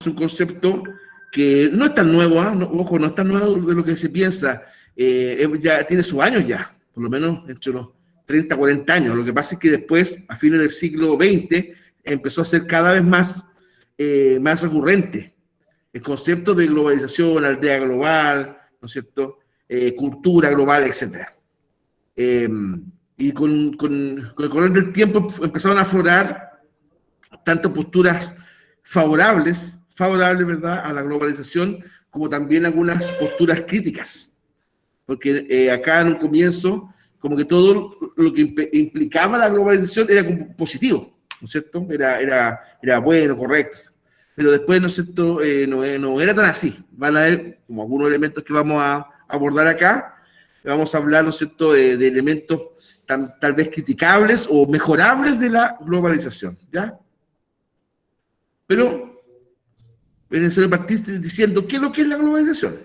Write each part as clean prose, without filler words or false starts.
es un concepto que no es tan nuevo, ¿eh? No, ojo, no es tan nuevo de lo que se piensa, ya tiene sus años ya, por lo menos entre los 30, 40 años. Lo que pasa es que después, a fines del siglo XX, empezó a ser cada vez más recurrente el concepto de globalización, aldea global, ¿no es cierto? Cultura global, etc. Y con el correr del tiempo empezaron a aflorar tanto posturas favorables, ¿verdad?, a la globalización, como también algunas posturas críticas. Porque acá en un comienzo, como que todo lo que implicaba la globalización era como positivo, ¿no es cierto? Era bueno, correcto. Pero después, ¿no es cierto?, no era tan así. Van a haber como algunos elementos que vamos a abordar acá. Vamos a hablar, ¿no es cierto?, de elementos tal vez criticables o mejorables de la globalización, ¿ya? Pero es necesario partir diciendo qué es lo que es la globalización.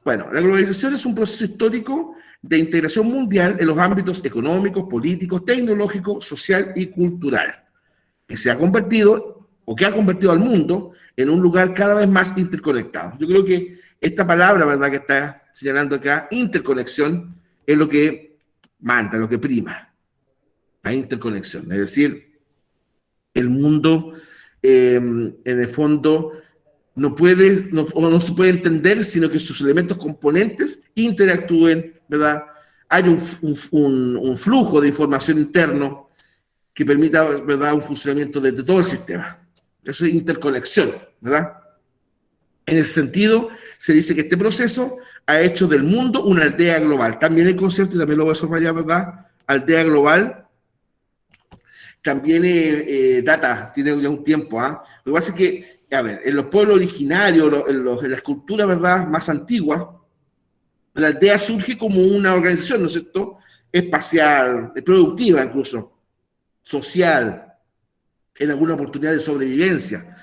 Bueno, la globalización es un proceso histórico de integración mundial en los ámbitos económicos, políticos, tecnológicos, social y cultural, que se ha convertido, o que ha convertido al mundo, en un lugar cada vez más interconectado. Yo creo que esta palabra, ¿verdad?, que está señalando acá, interconexión, es lo que manda, lo que prima. La interconexión, es decir, el mundo, en el fondo, no se puede entender, sino que sus elementos componentes interactúen, ¿verdad? Hay un flujo de información interno que permita, ¿verdad?, un funcionamiento de todo el sistema. Eso es interconexión, ¿verdad? En ese sentido, se dice que este proceso ha hecho del mundo una aldea global. También el concepto, y también lo voy a subrayar, ¿verdad?, aldea global, también tiene ya un tiempo. Lo que pasa es que, a ver, en los pueblos originarios, en las culturas, ¿verdad?, más antiguas, la aldea surge como una organización, ¿no es cierto?, espacial, productiva incluso, social, en alguna oportunidad de sobrevivencia.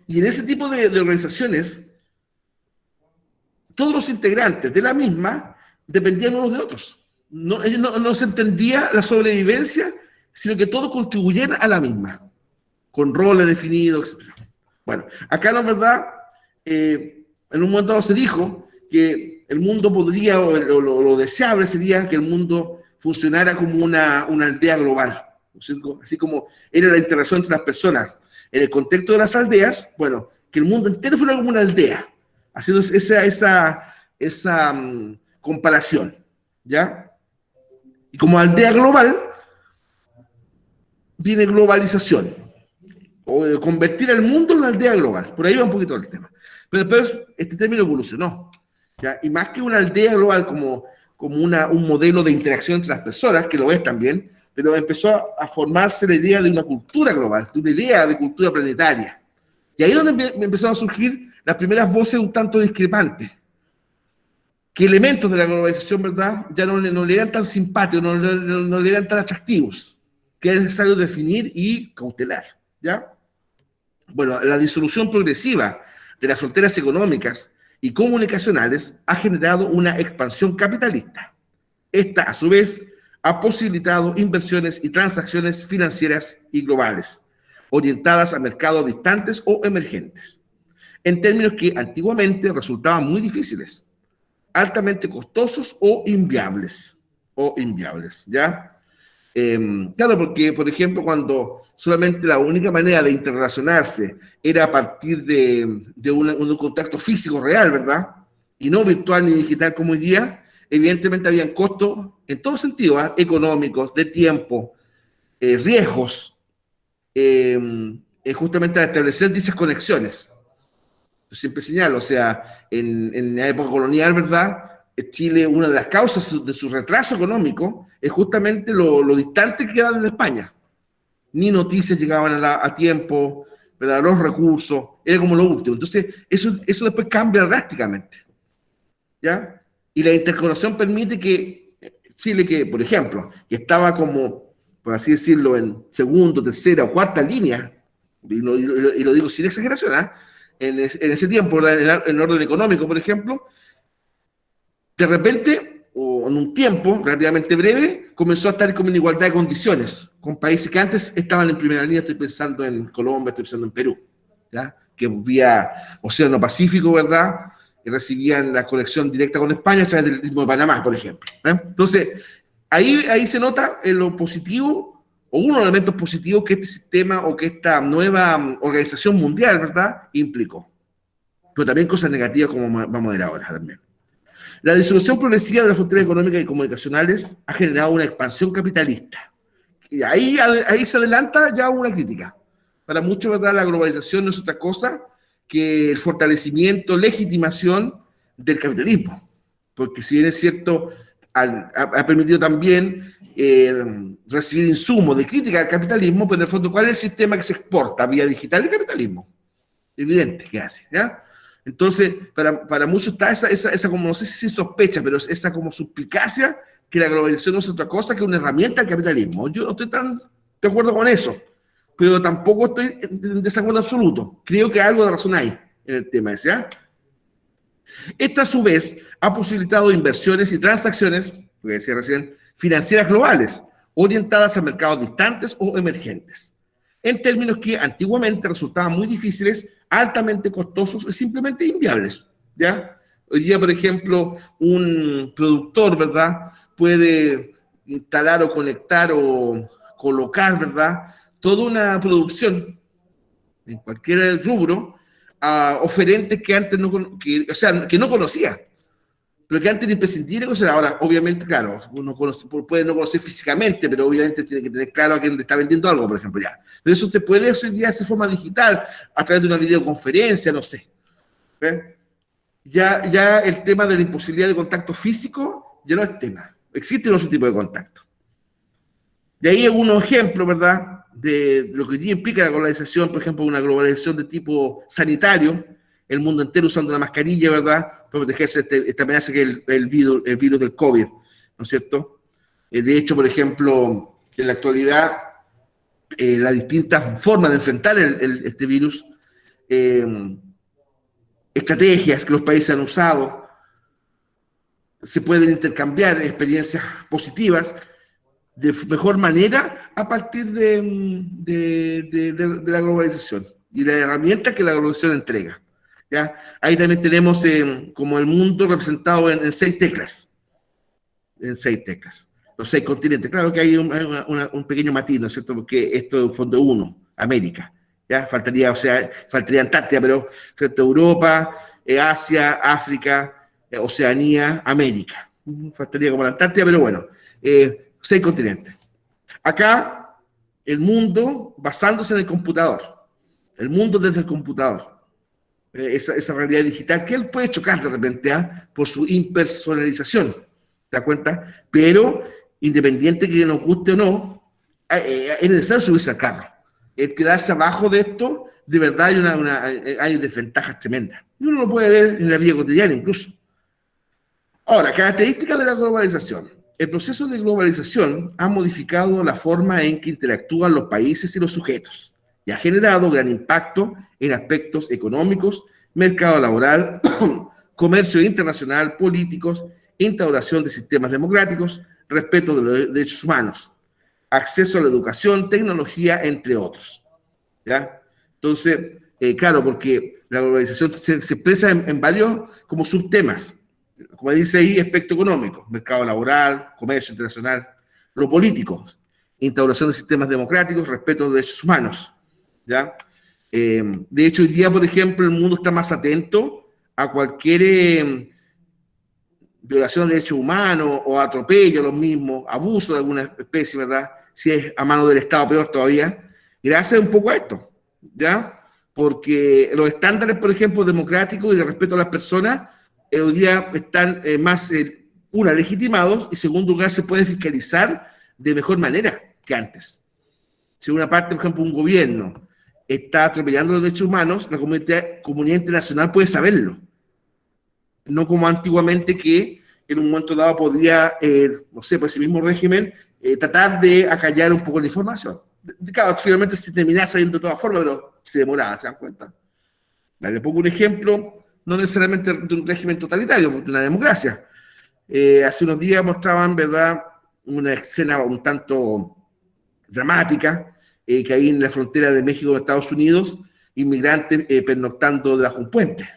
Y en ese tipo de organizaciones, todos los integrantes de la misma dependían unos de otros. No se entendía la sobrevivencia, sino que todos contribuyeran a la misma, con roles definidos, etc. Bueno, acá la verdad, en un momento dado se dijo que el mundo podría, o lo deseable sería que el mundo funcionara como una aldea global, así como era la interacción entre las personas. En el contexto de las aldeas, bueno, que el mundo entero fuera como una aldea, haciendo esa comparación, ¿ya? Y como aldea global, viene globalización, o convertir el mundo en una aldea global. Por ahí va un poquito el tema. Pero después este término evolucionó, ¿ya? Y más que una aldea global como un modelo de interacción entre las personas, que lo es también, pero empezó a formarse la idea de una cultura global, de una idea de cultura planetaria. Y ahí es donde empezaron a surgir las primeras voces un tanto discrepantes, que elementos de la globalización, ¿verdad?, ya no le eran tan simpáticos, no le eran tan atractivos, que es necesario definir y cautelar, ¿ya? Bueno, la disolución progresiva de las fronteras económicas y comunicacionales ha generado una expansión capitalista. Esta, a su vez, ha posibilitado inversiones y transacciones financieras y globales, orientadas a mercados distantes o emergentes, en términos que antiguamente resultaban muy difíciles, altamente costosos o inviables, ¿ya? Claro, porque, por ejemplo, cuando solamente la única manera de interrelacionarse era a partir de un contacto físico real, ¿verdad?, y no virtual ni digital como hoy día, evidentemente habían costos en todo sentido, económicos, de tiempo, riesgos, justamente al establecer dichas conexiones. Yo siempre señalo, o sea, en la época colonial, ¿verdad?, Chile, una de las causas de su retraso económico es justamente lo distante que queda de España. Ni noticias llegaban a tiempo, ¿verdad?, los recursos, era como lo último. Entonces, eso después cambia drásticamente, ¿ya? Y la interconexión permite que Chile, que, por ejemplo, que estaba como, por así decirlo, en segunda, tercera o cuarta línea, y lo digo sin exageración, en ese tiempo, ¿verdad?, en el orden económico, por ejemplo, de repente, o en un tiempo relativamente breve, comenzó a estar como en igualdad de condiciones con países que antes estaban en primera línea. Estoy pensando en Colombia, estoy pensando en Perú, ¿ya?, que vía Océano Pacífico, ¿verdad? Que recibían la conexión directa con España a través del Istmo de Panamá, por ejemplo. Entonces, ahí se nota lo positivo, o uno de los elementos positivos que este sistema o que esta nueva organización mundial, ¿verdad?, implicó. Pero también cosas negativas, como vamos a ver ahora también. La disolución progresiva de las fronteras económicas y comunicacionales ha generado una expansión capitalista. Y ahí se adelanta ya una crítica. Para muchos, ¿verdad?, la globalización no es otra cosa que el fortalecimiento, legitimación del capitalismo. Porque si bien es cierto, ha permitido también recibir insumos de crítica al capitalismo, pero en el fondo, ¿cuál es el sistema que se exporta vía digital? El capitalismo. Evidente que hace, ¿ya? Entonces, para muchos está esa como, no sé si se sospecha, pero esa como suspicacia que la globalización no es otra cosa que una herramienta del capitalismo. Yo no estoy tan de acuerdo con eso, pero tampoco estoy en desacuerdo absoluto. Creo que algo de razón hay en el tema ese, ¿ya? Esta, a su vez, ha posibilitado inversiones y transacciones, lo que decía recién, financieras globales, orientadas a mercados distantes o emergentes, en términos que antiguamente resultaban muy difíciles, altamente costosos y simplemente inviables, ¿ya? Hoy día, por ejemplo, un productor, ¿verdad?, puede instalar o conectar o colocar, ¿verdad?, toda una producción en cualquier rubro a oferentes que antes que no conocía, pero que antes era imprescindible conocer. Ahora, obviamente, claro, uno puede no conocer físicamente, pero obviamente tiene que tener claro a quién le está vendiendo algo, por ejemplo, ya. Pero eso se puede hacer ya de forma digital, a través de una videoconferencia, no sé. ¿Ven? Ya el tema de la imposibilidad de contacto físico ya no es tema. Existen otro tipo de contacto. De ahí algunos ejemplos, ¿verdad?, de lo que implica la globalización, por ejemplo, una globalización de tipo sanitario, el mundo entero usando una mascarilla, ¿verdad?, para protegerse de esta amenaza que es el virus del COVID, ¿no es cierto? De hecho, por ejemplo, en la actualidad, las distintas formas de enfrentar este virus, estrategias que los países han usado, se pueden intercambiar experiencias positivas de mejor manera a partir de la globalización y la herramienta que la globalización entrega, ¿ya? Ahí también tenemos como el mundo representado en 6 teclas, los 6 continentes. Claro que hay un pequeño matiz, ¿no es cierto?, porque esto en fondo es uno, América, ¿ya? Faltaría Antártida, pero ¿cierto?, Europa, Asia, África, Oceanía, América. Faltaría como la Antártida, pero bueno, 6 continentes. Acá, el mundo basándose en el computador. El mundo desde el computador. Esa realidad digital que él puede chocar de repente por su impersonalización. ¿Te das cuenta? Pero, independiente que nos guste o no, es necesario subirse al carro. El quedarse abajo de esto, de verdad hay desventajas tremendas. Y uno lo puede ver en la vida cotidiana incluso. Ahora, características de la globalización. El proceso de globalización ha modificado la forma en que interactúan los países y los sujetos y ha generado gran impacto en aspectos económicos, mercado laboral, comercio internacional, políticos, instauración de sistemas democráticos, respeto de los derechos humanos, acceso a la educación, tecnología, entre otros, ¿ya? Entonces, claro, porque la globalización se expresa en varios como subtemas. Como dice ahí, aspecto económico, mercado laboral, comercio internacional, lo político, instauración de sistemas democráticos, respeto de los derechos humanos, ¿ya? De hecho, hoy día, por ejemplo, el mundo está más atento a cualquier violación de derechos humanos o atropello, los mismos, abuso de alguna especie, ¿verdad? Si es a mano del Estado, peor todavía, gracias un poco a esto, ¿ya? Porque los estándares, por ejemplo, democráticos y de respeto a las personas, hoy día están más, legitimados, y en segundo lugar, se puede fiscalizar de mejor manera que antes. Si una parte, por ejemplo, un gobierno está atropellando los derechos humanos, la comunidad internacional puede saberlo. No como antiguamente, que en un momento dado podría, no sé, por ese mismo régimen, tratar de acallar un poco la información. Claro, finalmente se terminaba sabiendo de todas formas, pero se demoraba, ¿se dan cuenta? Le pongo un ejemplo, no necesariamente de un régimen totalitario, de una democracia. Hace unos días mostraban, ¿verdad?, una escena un tanto dramática, que hay en la frontera de México con Estados Unidos, inmigrantes pernoctando debajo de un puente.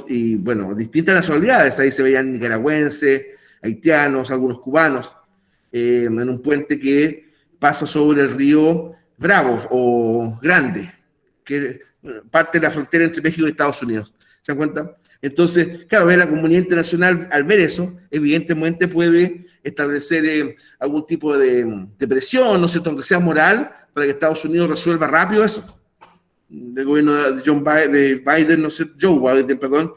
Y bueno, distintas nacionalidades, ahí se veían nicaragüenses, haitianos, algunos cubanos, en un puente que pasa sobre el río Bravo o Grande, que parte de la frontera entre México y Estados Unidos. ¿Se dan cuenta? Entonces, claro, la comunidad internacional, al ver eso, evidentemente puede establecer algún tipo de presión, ¿no es cierto?, aunque sea moral, para que Estados Unidos resuelva rápido eso. Del gobierno de Biden, no sé, Joe Biden, perdón,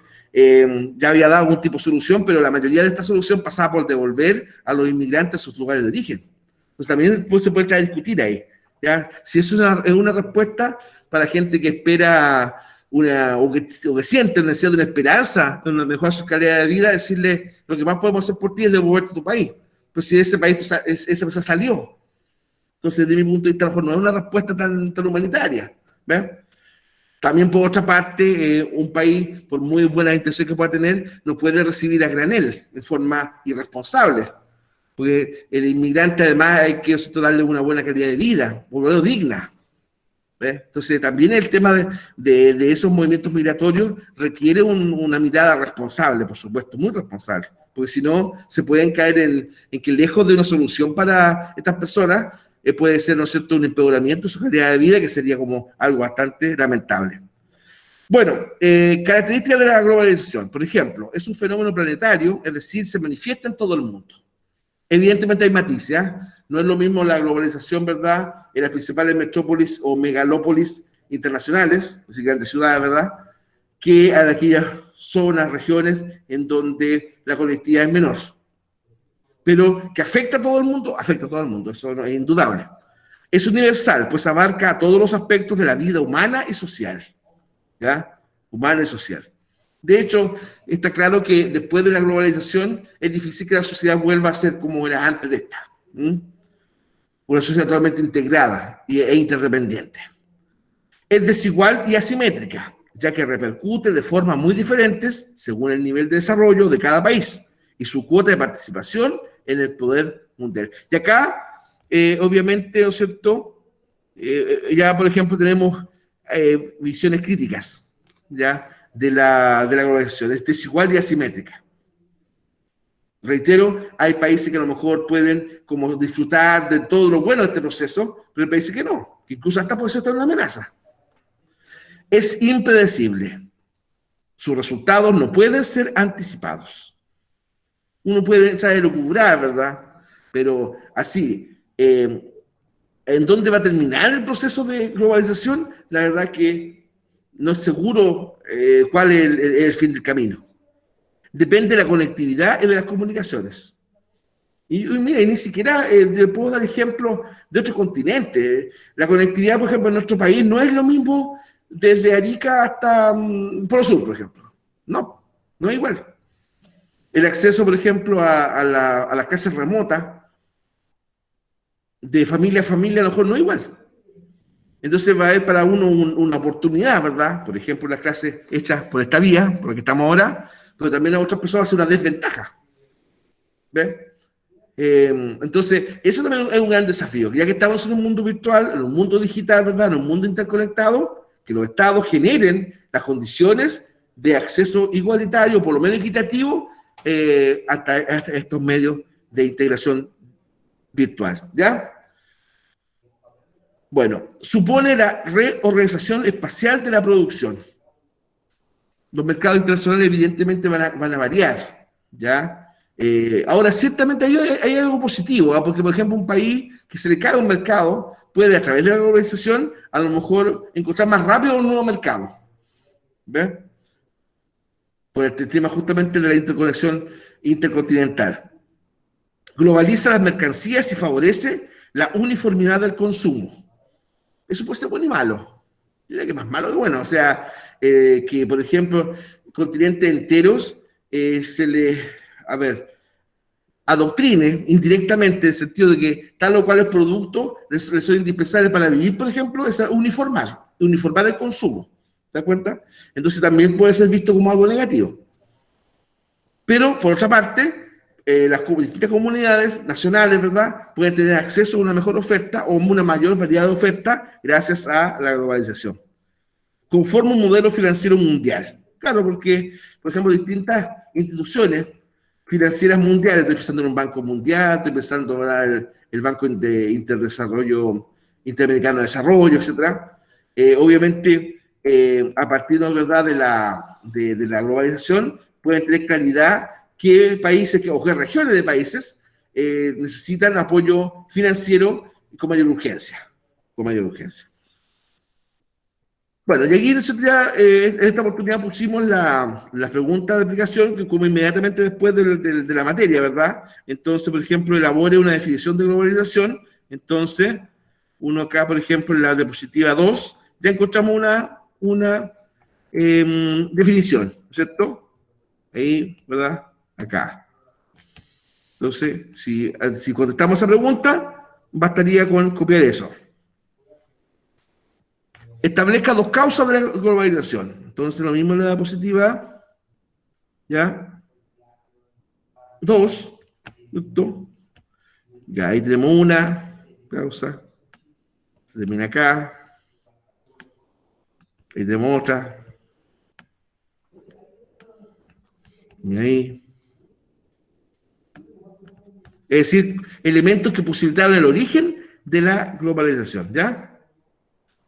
ya había dado algún tipo de solución, pero la mayoría de esta solución pasaba por devolver a los inmigrantes a sus lugares de origen. Entonces también pues, se puede entrar a discutir ahí, ¿ya? Si eso es una respuesta para gente que espera o que siente la necesidad de una esperanza, de una mejor su calidad de vida, decirle, lo que más podemos hacer por ti es devolverte a tu país. Pero si de ese país esa persona salió. Entonces, desde mi punto de vista, a lo mejor no es una respuesta tan humanitaria. ¿Ves? También, por otra parte, un país, por muy buena intención que pueda tener, no puede recibir a granel en forma irresponsable. Porque el inmigrante, además, hay que darle una buena calidad de vida, volverlo digna. ¿Ves? Entonces, también el tema de esos movimientos migratorios requiere una mirada responsable, por supuesto, muy responsable. Porque si no, se pueden caer en que lejos de una solución para estas personas, puede ser, ¿no es cierto?, un empeoramiento de su calidad de vida, que sería como algo bastante lamentable. Bueno, características de la globalización. Por ejemplo, es un fenómeno planetario, es decir, se manifiesta en todo el mundo. Evidentemente hay matices, ¿eh? No es lo mismo la globalización, ¿verdad?, en las principales metrópolis o megalópolis internacionales, es decir, grandes ciudades, ¿verdad?, que en aquellas zonas, regiones en donde la conectividad es menor. Pero que afecta a todo el mundo, eso no es indudable. Es universal, pues abarca a todos los aspectos de la vida humana y social, ¿ya? Humana y social. De hecho, está claro que después de la globalización es difícil que la sociedad vuelva a ser como era antes de esta. Una sociedad totalmente integrada e interdependiente. Es desigual y asimétrica, ya que repercute de formas muy diferentes según el nivel de desarrollo de cada país y su cuota de participación en el poder mundial. Y acá, obviamente, ¿no es cierto?, ya, por ejemplo, tenemos visiones críticas, ¿ya?, de la globalización. Es desigual y asimétrica. Reitero, hay países que a lo mejor pueden como disfrutar de todo lo bueno de este proceso, pero hay países que no, que incluso hasta puede ser una amenaza. Es impredecible. Sus resultados no pueden ser anticipados. Uno puede entrar a elucubrar, ¿verdad? Pero así, ¿en dónde va a terminar el proceso de globalización? La verdad que no es seguro cuál es el fin del camino. Depende de la conectividad y de las comunicaciones. Y mira, ni siquiera le puedo dar ejemplos de otros continentes. La conectividad, por ejemplo, en nuestro país no es lo mismo desde Arica hasta Polo Sur, por ejemplo. No, no es igual. El acceso, por ejemplo, a las clases remotas, de familia a familia, a lo mejor no es igual. Entonces va a haber para uno una oportunidad, ¿verdad? Por ejemplo, las clases hechas por esta vía, por la que estamos ahora, pero también a otras personas va a ser una desventaja. ¿Ven? Entonces, eso también es un gran desafío, ya que estamos en un mundo virtual, en un mundo digital, ¿verdad?, en un mundo interconectado, que los estados generen las condiciones de acceso igualitario, por lo menos equitativo, hasta estos medios de integración virtual, ¿ya? Bueno, supone la reorganización espacial de la producción. Los mercados internacionales evidentemente van a variar, ¿ya? Ahora, ciertamente hay algo positivo, ¿eh? Porque, por ejemplo, un país que se le cae un mercado puede, a través de la globalización, a lo mejor encontrar más rápido un nuevo mercado. ¿Ves? Por el tema justamente de la interconexión intercontinental. Globaliza las mercancías y favorece la uniformidad del consumo. Eso puede ser bueno y malo. Yo diría que más malo que bueno. O sea, que, por ejemplo, continentes enteros se les, adoctrine indirectamente, en el sentido de que tal o cual producto les son indispensables para vivir, por ejemplo, es uniformar el consumo. ¿Te das cuenta? Entonces también puede ser visto como algo negativo. Pero, por otra parte, las distintas comunidades nacionales, ¿verdad?, pueden tener acceso a una mejor oferta o una mayor variedad de oferta gracias a la globalización. conforma un modelo financiero mundial. Claro, porque, por ejemplo, distintas instituciones financieras mundiales, estoy pensando en un banco mundial, estoy pensando en el Banco de Interdesarrollo, Interamericano de Desarrollo, etcétera. Obviamente, a partir ¿verdad? De la globalización, pueden tener claridad qué países o qué regiones de países necesitan apoyo financiero con mayor urgencia. Con mayor urgencia. Bueno, y aquí nosotros ya en esta oportunidad pusimos la pregunta de aplicación que como inmediatamente después de la materia, ¿verdad? Entonces, por ejemplo, elabore una definición de globalización. Entonces, uno acá, por ejemplo, en la diapositiva 2, ya encontramos una definición, ¿cierto? Ahí, ¿verdad? Acá. Entonces, si contestamos esa pregunta, bastaría con copiar eso. Establezca dos causas de la globalización. Entonces, lo mismo en la diapositiva, ¿ya? Dos, ¿listo? Ya, ahí tenemos una causa. Se termina acá. Ahí tenemos otra. Y ahí. Es decir, elementos que posibilitaron el origen de la globalización, ¿ya?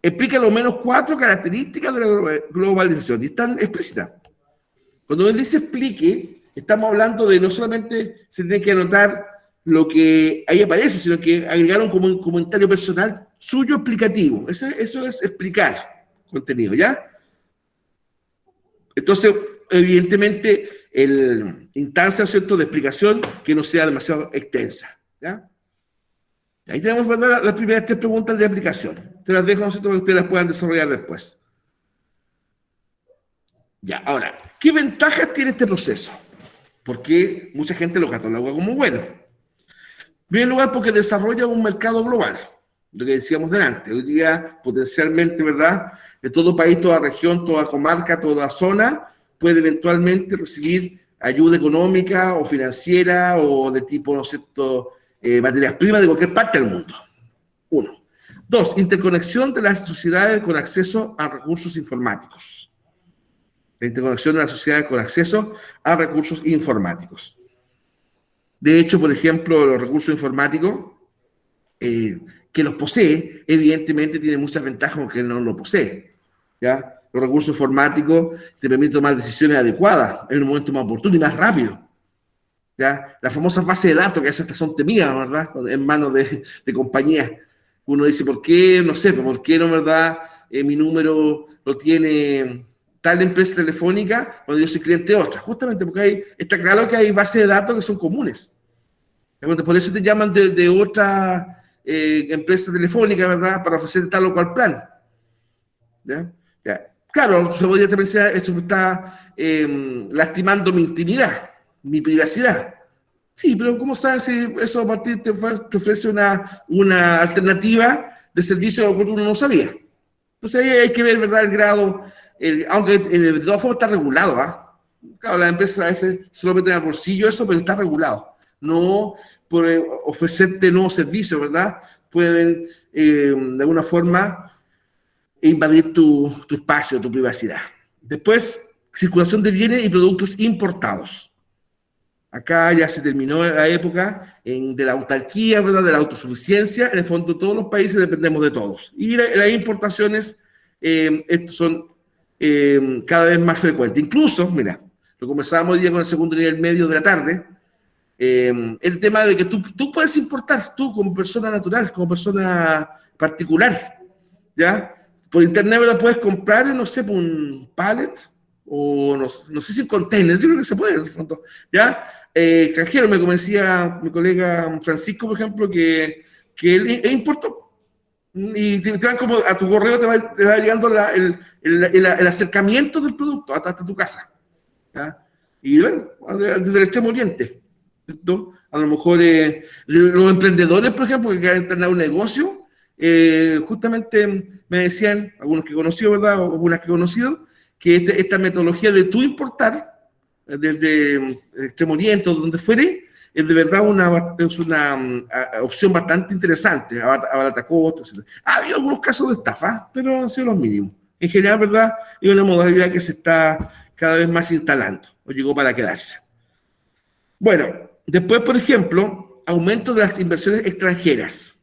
Explica al menos 4 características de la globalización y están explícitas. Cuando él dice explique, estamos hablando de no solamente se tiene que anotar lo que ahí aparece, sino que agregaron como un comentario personal suyo explicativo. Eso es explicar contenido, ¿ya? Entonces, evidentemente, instancia, ¿cierto?, de explicación que no sea demasiado extensa, ¿ya? Ahí tenemos, ¿verdad?, las primeras 3 preguntas de aplicación. Se las dejo, ¿cierto?, para que ustedes las puedan desarrollar después. Ya, ahora, ¿qué ventajas tiene este proceso? Porque mucha gente lo cataloga como bueno. En primer lugar, porque desarrolla un mercado global, lo que decíamos delante. Hoy día, potencialmente, ¿verdad?, de todo país, toda región, toda comarca, toda zona, puede eventualmente recibir ayuda económica o financiera o de tipo, ¿no es cierto?, materias primas de cualquier parte del mundo. 1. 2. Interconexión de las sociedades con acceso a recursos informáticos. La interconexión de las sociedades con acceso a recursos informáticos. De hecho, por ejemplo, los recursos informáticos, que los posee, evidentemente tiene muchas ventajas con que no lo posee, ¿ya? Los recursos informáticos te permiten tomar decisiones adecuadas en un momento más oportuno y más rápido, ¿ya? Las famosas bases de datos que a veces son temidas, ¿verdad?, en manos de compañías. Uno dice, ¿por qué? No sé, ¿por qué no, verdad? Mi número lo tiene tal empresa telefónica cuando yo soy cliente de otra. Justamente porque está claro que hay bases de datos que son comunes. Por eso te llaman de otra empresa telefónica, ¿verdad?, para ofrecer tal o cual plan. ¿Ya? Ya. Claro, se podría pensar, esto está lastimando mi intimidad, mi privacidad. Sí, pero ¿cómo sabes si eso a partir te ofrece una alternativa de servicio a lo que uno no sabía? Entonces ahí hay que ver, ¿verdad?, el grado, aunque de todas formas está regulado, ¿ah? Claro, las empresas a veces solo meten al bolsillo eso, pero está regulado. No por ofrecerte nuevos servicios, ¿verdad? Pueden, de alguna forma, invadir tu espacio, tu privacidad. Después, circulación de bienes y productos importados. Acá ya se terminó la época de la autarquía, ¿verdad?, de la autosuficiencia. En el fondo, todos los países dependemos de todos. Y las importaciones estos son cada vez más frecuentes. Incluso, mira, lo conversábamos hoy día con el segundo nivel medio de la tarde, el tema de que tú puedes importar, tú como persona natural, como persona particular, ¿ya? Por internet, ¿verdad?, puedes comprar, no sé, un pallet, o no sé si un container, yo creo que se puede en el fondo, ¿ya? Extranjero, me decía mi colega Francisco, por ejemplo, que él importó, y te van como a tu correo, te va llegando el acercamiento del producto hasta tu casa, ¿ya? Y bueno, desde el extremo oriente, ¿cierto? A lo mejor los emprendedores, por ejemplo, que quieren tener un negocio, justamente me decían, algunos que he conocido, ¿verdad?, o algunas que he conocido, que esta metodología de tú importar desde el Extremo Oriente o donde fuere, es de verdad una opción bastante interesante, abarata costos, etc. Ha habido algunos casos de estafa, pero han sido los mínimos, En general, ¿verdad? Es una modalidad que se está cada vez más instalando, o llegó para quedarse. Bueno, después, por ejemplo, aumento de las inversiones extranjeras.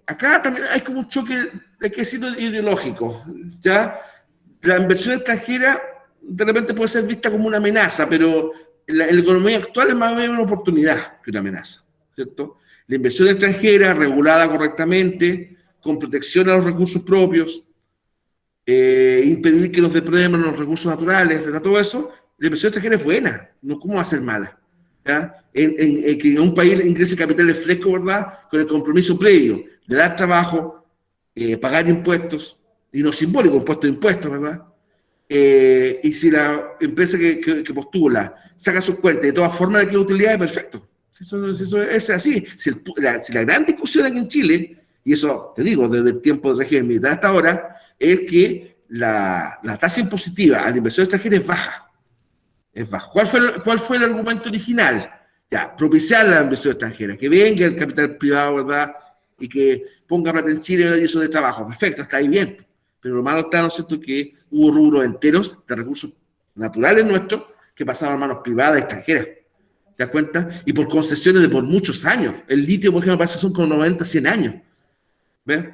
Acá también hay como un choque, hay que decirlo, ideológico, ¿ya? La inversión extranjera de repente puede ser vista como una amenaza, pero en la economía actual es más bien una oportunidad que una amenaza, ¿cierto? La inversión extranjera regulada correctamente, con protección a los recursos propios, impedir que nos depredemos los recursos naturales, ¿verdad? Todo eso, la inversión extranjera es buena, no cómo va a ser mala. ¿Ya? En que en un país ingrese capitales frescos, ¿verdad? Con el compromiso previo de dar trabajo, pagar impuestos, y no simbólico, impuestos, ¿verdad? Y si la empresa que postula saca sus cuentas y de todas formas le queda utilidad, perfecto. Si eso es así. Si la gran discusión aquí en Chile, y eso te digo desde el tiempo del régimen militar hasta ahora, es que la tasa impositiva a la inversión extranjera es baja. Es bajo. ¿Cuál fue el argumento original? Ya, propiciar la inversión extranjera, que venga el capital privado, ¿verdad? Y que ponga plata en Chile y eso de trabajo. Perfecto, está ahí bien. Pero lo malo está, ¿no es cierto?, que hubo rubros enteros de recursos naturales nuestros que pasaban a manos privadas extranjeras. ¿Te das cuenta? Y por concesiones de por muchos años. El litio, por ejemplo, parece que son como 90, 100 años. ¿Ves?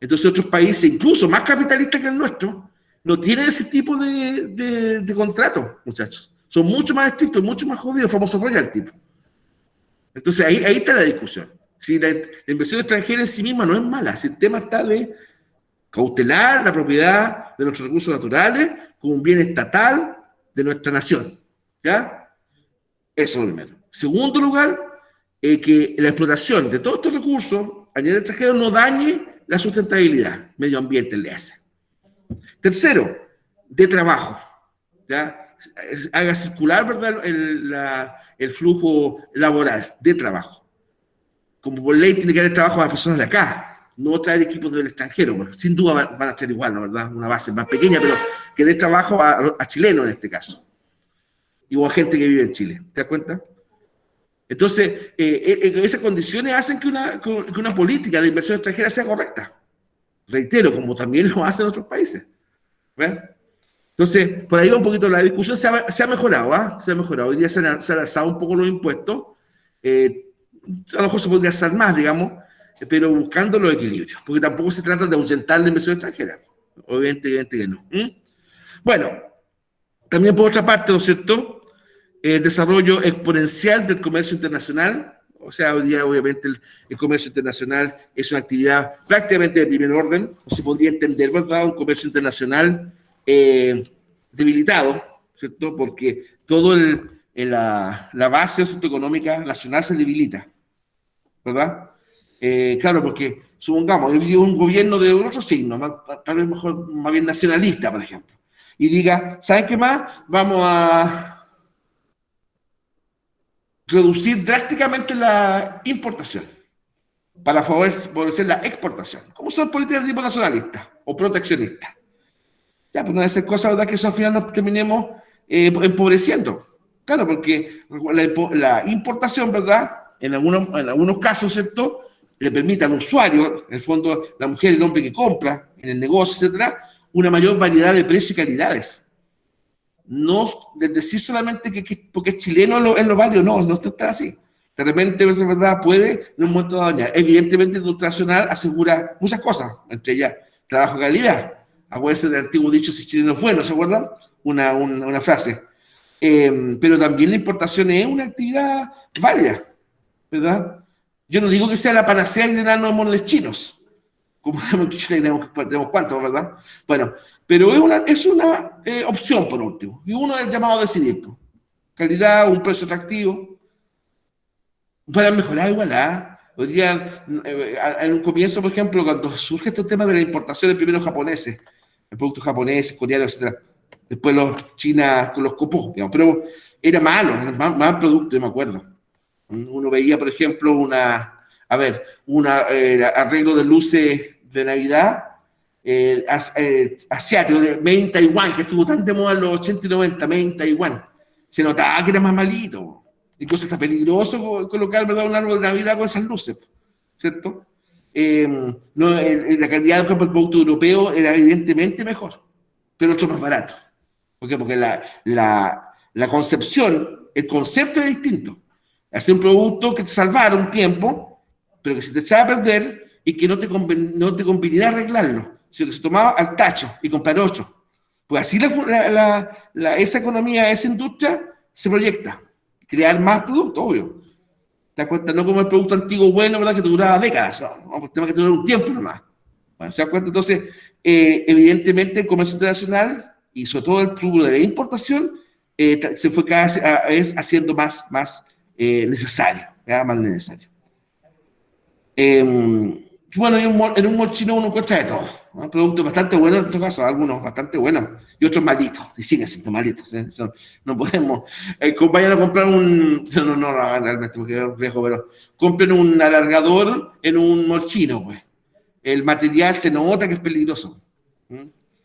Entonces otros países, incluso más capitalistas que el nuestro, no tienen ese tipo de contratos, muchachos. Son mucho más estrictos, mucho más jodidos, el famoso royalty. Entonces ahí está la discusión. Si la inversión extranjera en sí misma no es mala, si el tema está de cautelar la propiedad de nuestros recursos naturales como un bien estatal de nuestra nación. ¿Ya? Eso primero. Segundo lugar, que la explotación de todos estos recursos a nivel extranjero no dañe la sustentabilidad, medio ambiente le hace. Tercero, de trabajo. ¿Ya? Haga circular, ¿verdad?, el flujo laboral de trabajo. Como por ley tiene que haber trabajo a las personas de acá, no traer equipos del extranjero. Bueno, sin duda van a ser igual, ¿no?, ¿verdad? Una base más pequeña, pero que dé trabajo a chilenos en este caso. Y a gente que vive en Chile. ¿Te das cuenta? Entonces, esas condiciones hacen que una política de inversión extranjera sea correcta. Reitero, como también lo hacen otros países. ¿Ves? Entonces, por ahí va un poquito la discusión, se ha mejorado, ¿ah? Se ha mejorado. Hoy día se han alzado un poco los impuestos, a lo mejor se podría alzar más, digamos, pero buscando los equilibrios, porque tampoco se trata de ahuyentar la inversión extranjera. Obviamente que no. Bueno, también por otra parte, ¿no es cierto?, el desarrollo exponencial del comercio internacional. O sea, hoy día obviamente el comercio internacional es una actividad prácticamente de primer orden, o se podría entender, ¿verdad?, un comercio internacional debilitado, ¿cierto? Porque todo la base económica nacional se debilita, ¿verdad? Claro, porque supongamos que un gobierno de otro signo, tal vez mejor, más bien nacionalista, por ejemplo, y diga, ¿saben qué más? Vamos a reducir drásticamente la importación para favorecer la exportación. ¿Cómo son políticas de tipo nacionalista o proteccionista? Ya, pues no debe ser cosa, ¿verdad?, que eso al final nos terminemos empobreciendo. Claro, porque la importación, ¿verdad?, en algunos casos, ¿cierto?, le permite al usuario, en el fondo la mujer y el hombre que compra en el negocio, etcétera, una mayor variedad de precios y calidades. No decir solamente que porque es chileno es lo válido, no está así. De repente, es verdad, puede en un momento dado dañar. Evidentemente, el nacional asegura muchas cosas, entre ellas trabajo de calidad. Acuérdense del antiguo dicho, si chileno es bueno, ¿se acuerdan? Una frase. Pero también la importación es una actividad válida, ¿verdad? Yo no digo que sea la panacea y llenarnos de monedas chinos, como tenemos cuántos, ¿verdad? Bueno, pero es una opción, por último, y uno es llamado a decidir. Calidad, un precio atractivo, para mejorar la igualdad. Hoy día, en un comienzo, por ejemplo, cuando surge este tema de la importación, primero japoneses, el productos japoneses, coreanos, etc. Después China con los copos, digamos, pero era malo, era mal producto, yo me acuerdo. Uno veía, por ejemplo, un arreglo de luces de Navidad asiático, de Made in Taiwán, que estuvo tan de moda en los 80 y 90, Made in Taiwán. Se notaba que era más malito. Incluso está peligroso colocar, ¿verdad?, un árbol de Navidad con esas luces, ¿cierto? la calidad, por ejemplo, del producto europeo era evidentemente mejor, pero otro más barato. ¿Por qué? Porque la concepción, el concepto era distinto. Hacer un producto que te salvara un tiempo, pero que se te echaba a perder y que no te conveniera arreglarlo, sino que se tomaba al tacho y comprar 8. Pues así esa economía, esa industria se proyecta. Crear más productos, obvio. ¿Te das cuenta? No como el producto antiguo bueno, ¿verdad? Que te duraba décadas. No, el tema que te dura un tiempo nomás. Bueno, ¿se das cuenta? Entonces, evidentemente el comercio internacional y sobre todo el rubro de la importación se fue cada vez haciendo más necesario, ¿ya? Más necesario. Bueno, en un mall chino uno encuentra de todo, ¿no? Productos bastante buenos, en este caso, algunos bastante buenos y otros malitos, y siguen siendo malitos. Eso no podemos. Vayan a comprar no lo hagan realmente porque es un riesgo, pero compren un alargador en un mall chino, pues. El material se nota que es peligroso.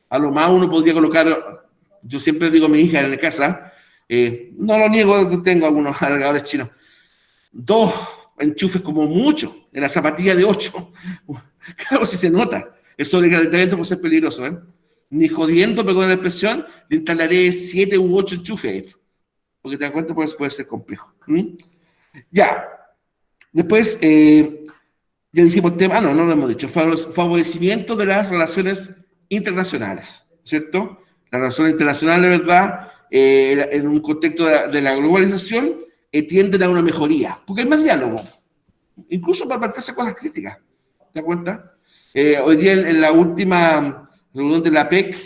A lo más uno podría colocar, yo siempre digo a mi hija en la casa, no lo niego, tengo algunos alargadores chinos, 2 enchufes como mucho, en la zapatilla de 8. Claro, si se nota. El sobrecalentamiento puede ser peligroso, ¿eh? Ni jodiendo, perdón la expresión, le instalaré 7 u 8 enchufes ahí. Porque te das cuenta, pues puede ser complejo. Ya. Después, ya dijimos el tema, no lo hemos dicho, favorecimiento de las relaciones internacionales, ¿cierto? Las relaciones internacionales, de verdad, en un contexto de la globalización, tienden a una mejoría, porque hay más diálogo, incluso para plantearse cosas críticas, ¿te das cuenta? Hoy día en la última reunión de la APEC,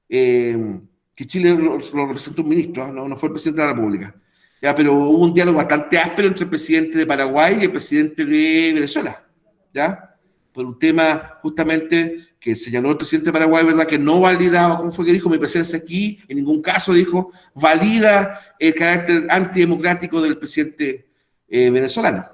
que Chile lo representa un ministro, no fue el presidente de la República, ya, pero hubo un diálogo bastante áspero entre el presidente de Paraguay y el presidente de Venezuela, ¿ya? Por un tema justamente que señaló el presidente de Paraguay, ¿verdad? Que no validaba, ¿cómo fue que dijo? Mi presencia aquí, en ningún caso, dijo, valida el carácter antidemocrático del presidente venezolano,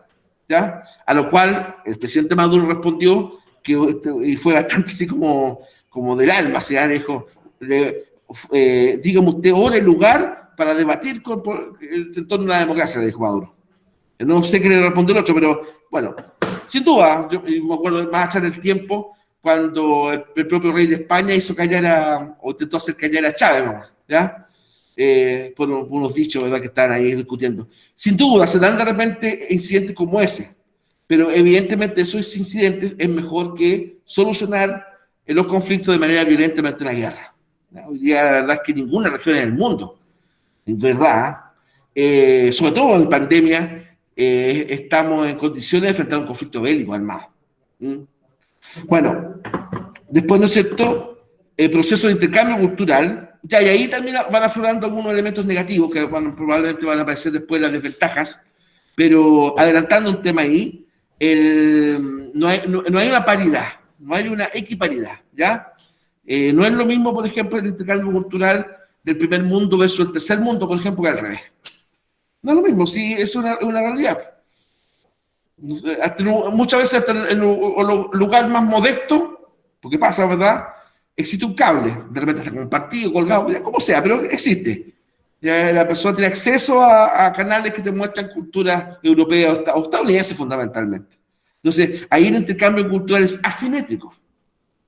¿ya? A lo cual el presidente Maduro respondió, y fue bastante así como del alma, ¿sí? Dijo, dígame usted hora y lugar para debatir en torno a la democracia, dijo Maduro. No sé qué le respondió el otro, pero bueno, sin duda, yo me acuerdo más allá del tiempo, cuando el propio rey de España hizo callar o intentó hacer callar a Chávez, ¿ya? Por unos dichos, ¿verdad?, que están ahí discutiendo. Sin duda, se dan de repente incidentes como ese, pero evidentemente esos incidentes es mejor que solucionar los conflictos de manera violenta mediante una guerra. ¿Ya? Hoy día la verdad es que ninguna región en el mundo, en verdad, sobre todo en pandemia, estamos en condiciones de enfrentar un conflicto bélico armado. Bueno, después, ¿no es cierto?, el proceso de intercambio cultural, ya, y ahí también van aflorando algunos elementos negativos que probablemente van a aparecer después las desventajas, pero adelantando un tema ahí, no hay una paridad, no hay una equiparidad, ¿ya? No es lo mismo, por ejemplo, el intercambio cultural del primer mundo versus el tercer mundo, por ejemplo, que al revés. No es lo mismo, sí, es una realidad. Muchas veces hasta en los lugares más modestos, porque pasa, ¿verdad?, existe un cable, de repente está compartido, colgado, ya, como sea, pero existe. Ya la persona tiene acceso a canales que te muestran cultura europea o estadounidense fundamentalmente. Entonces, ahí el intercambio cultural es asimétrico,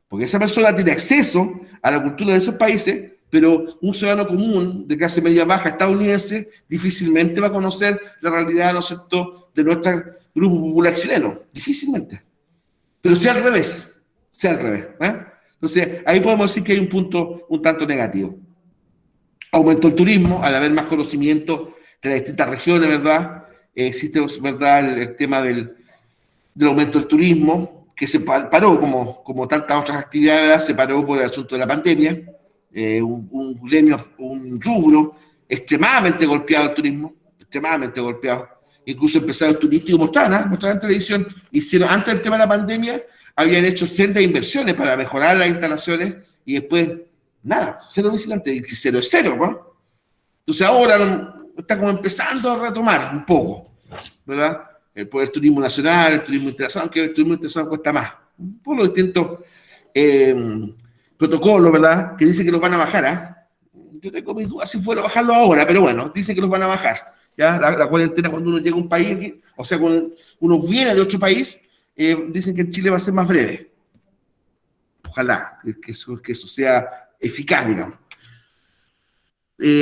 porque esa persona tiene acceso a la cultura de esos países, pero un ciudadano común de clase media baja estadounidense difícilmente va a conocer la realidad, ¿no es cierto?, de nuestro grupo popular chileno, difícilmente. Pero sea al revés, ¿eh? Entonces, ahí podemos decir que hay un punto un tanto negativo. Aumentó el turismo, al haber más conocimiento de las distintas regiones, ¿verdad? Existe, ¿verdad?, el tema del aumento del turismo, que se paró, como tantas otras actividades, ¿verdad?, se paró por el asunto de la pandemia. Un rubro extremadamente golpeado el turismo, extremadamente golpeado. Incluso empresarios turísticos mostraban en televisión, hicieron, antes del tema de la pandemia, habían hecho sendas inversiones para mejorar las instalaciones y después, nada, 0 visitantes, y 0 es 0, ¿no? Entonces ahora está como empezando a retomar un poco, ¿verdad? El turismo nacional, el turismo internacional, aunque el turismo internacional cuesta más, por los distintos protocolos, ¿verdad?, que dicen que los van a bajar, ¿eh? Yo tengo mis dudas si fuera a bajarlo ahora, pero bueno, dicen que los van a bajar. ¿Ya? La cuarentena cuando uno llega a un país, o sea, cuando uno viene de otro país, dicen que en Chile va a ser más breve. Ojalá que eso sea eficaz, digamos.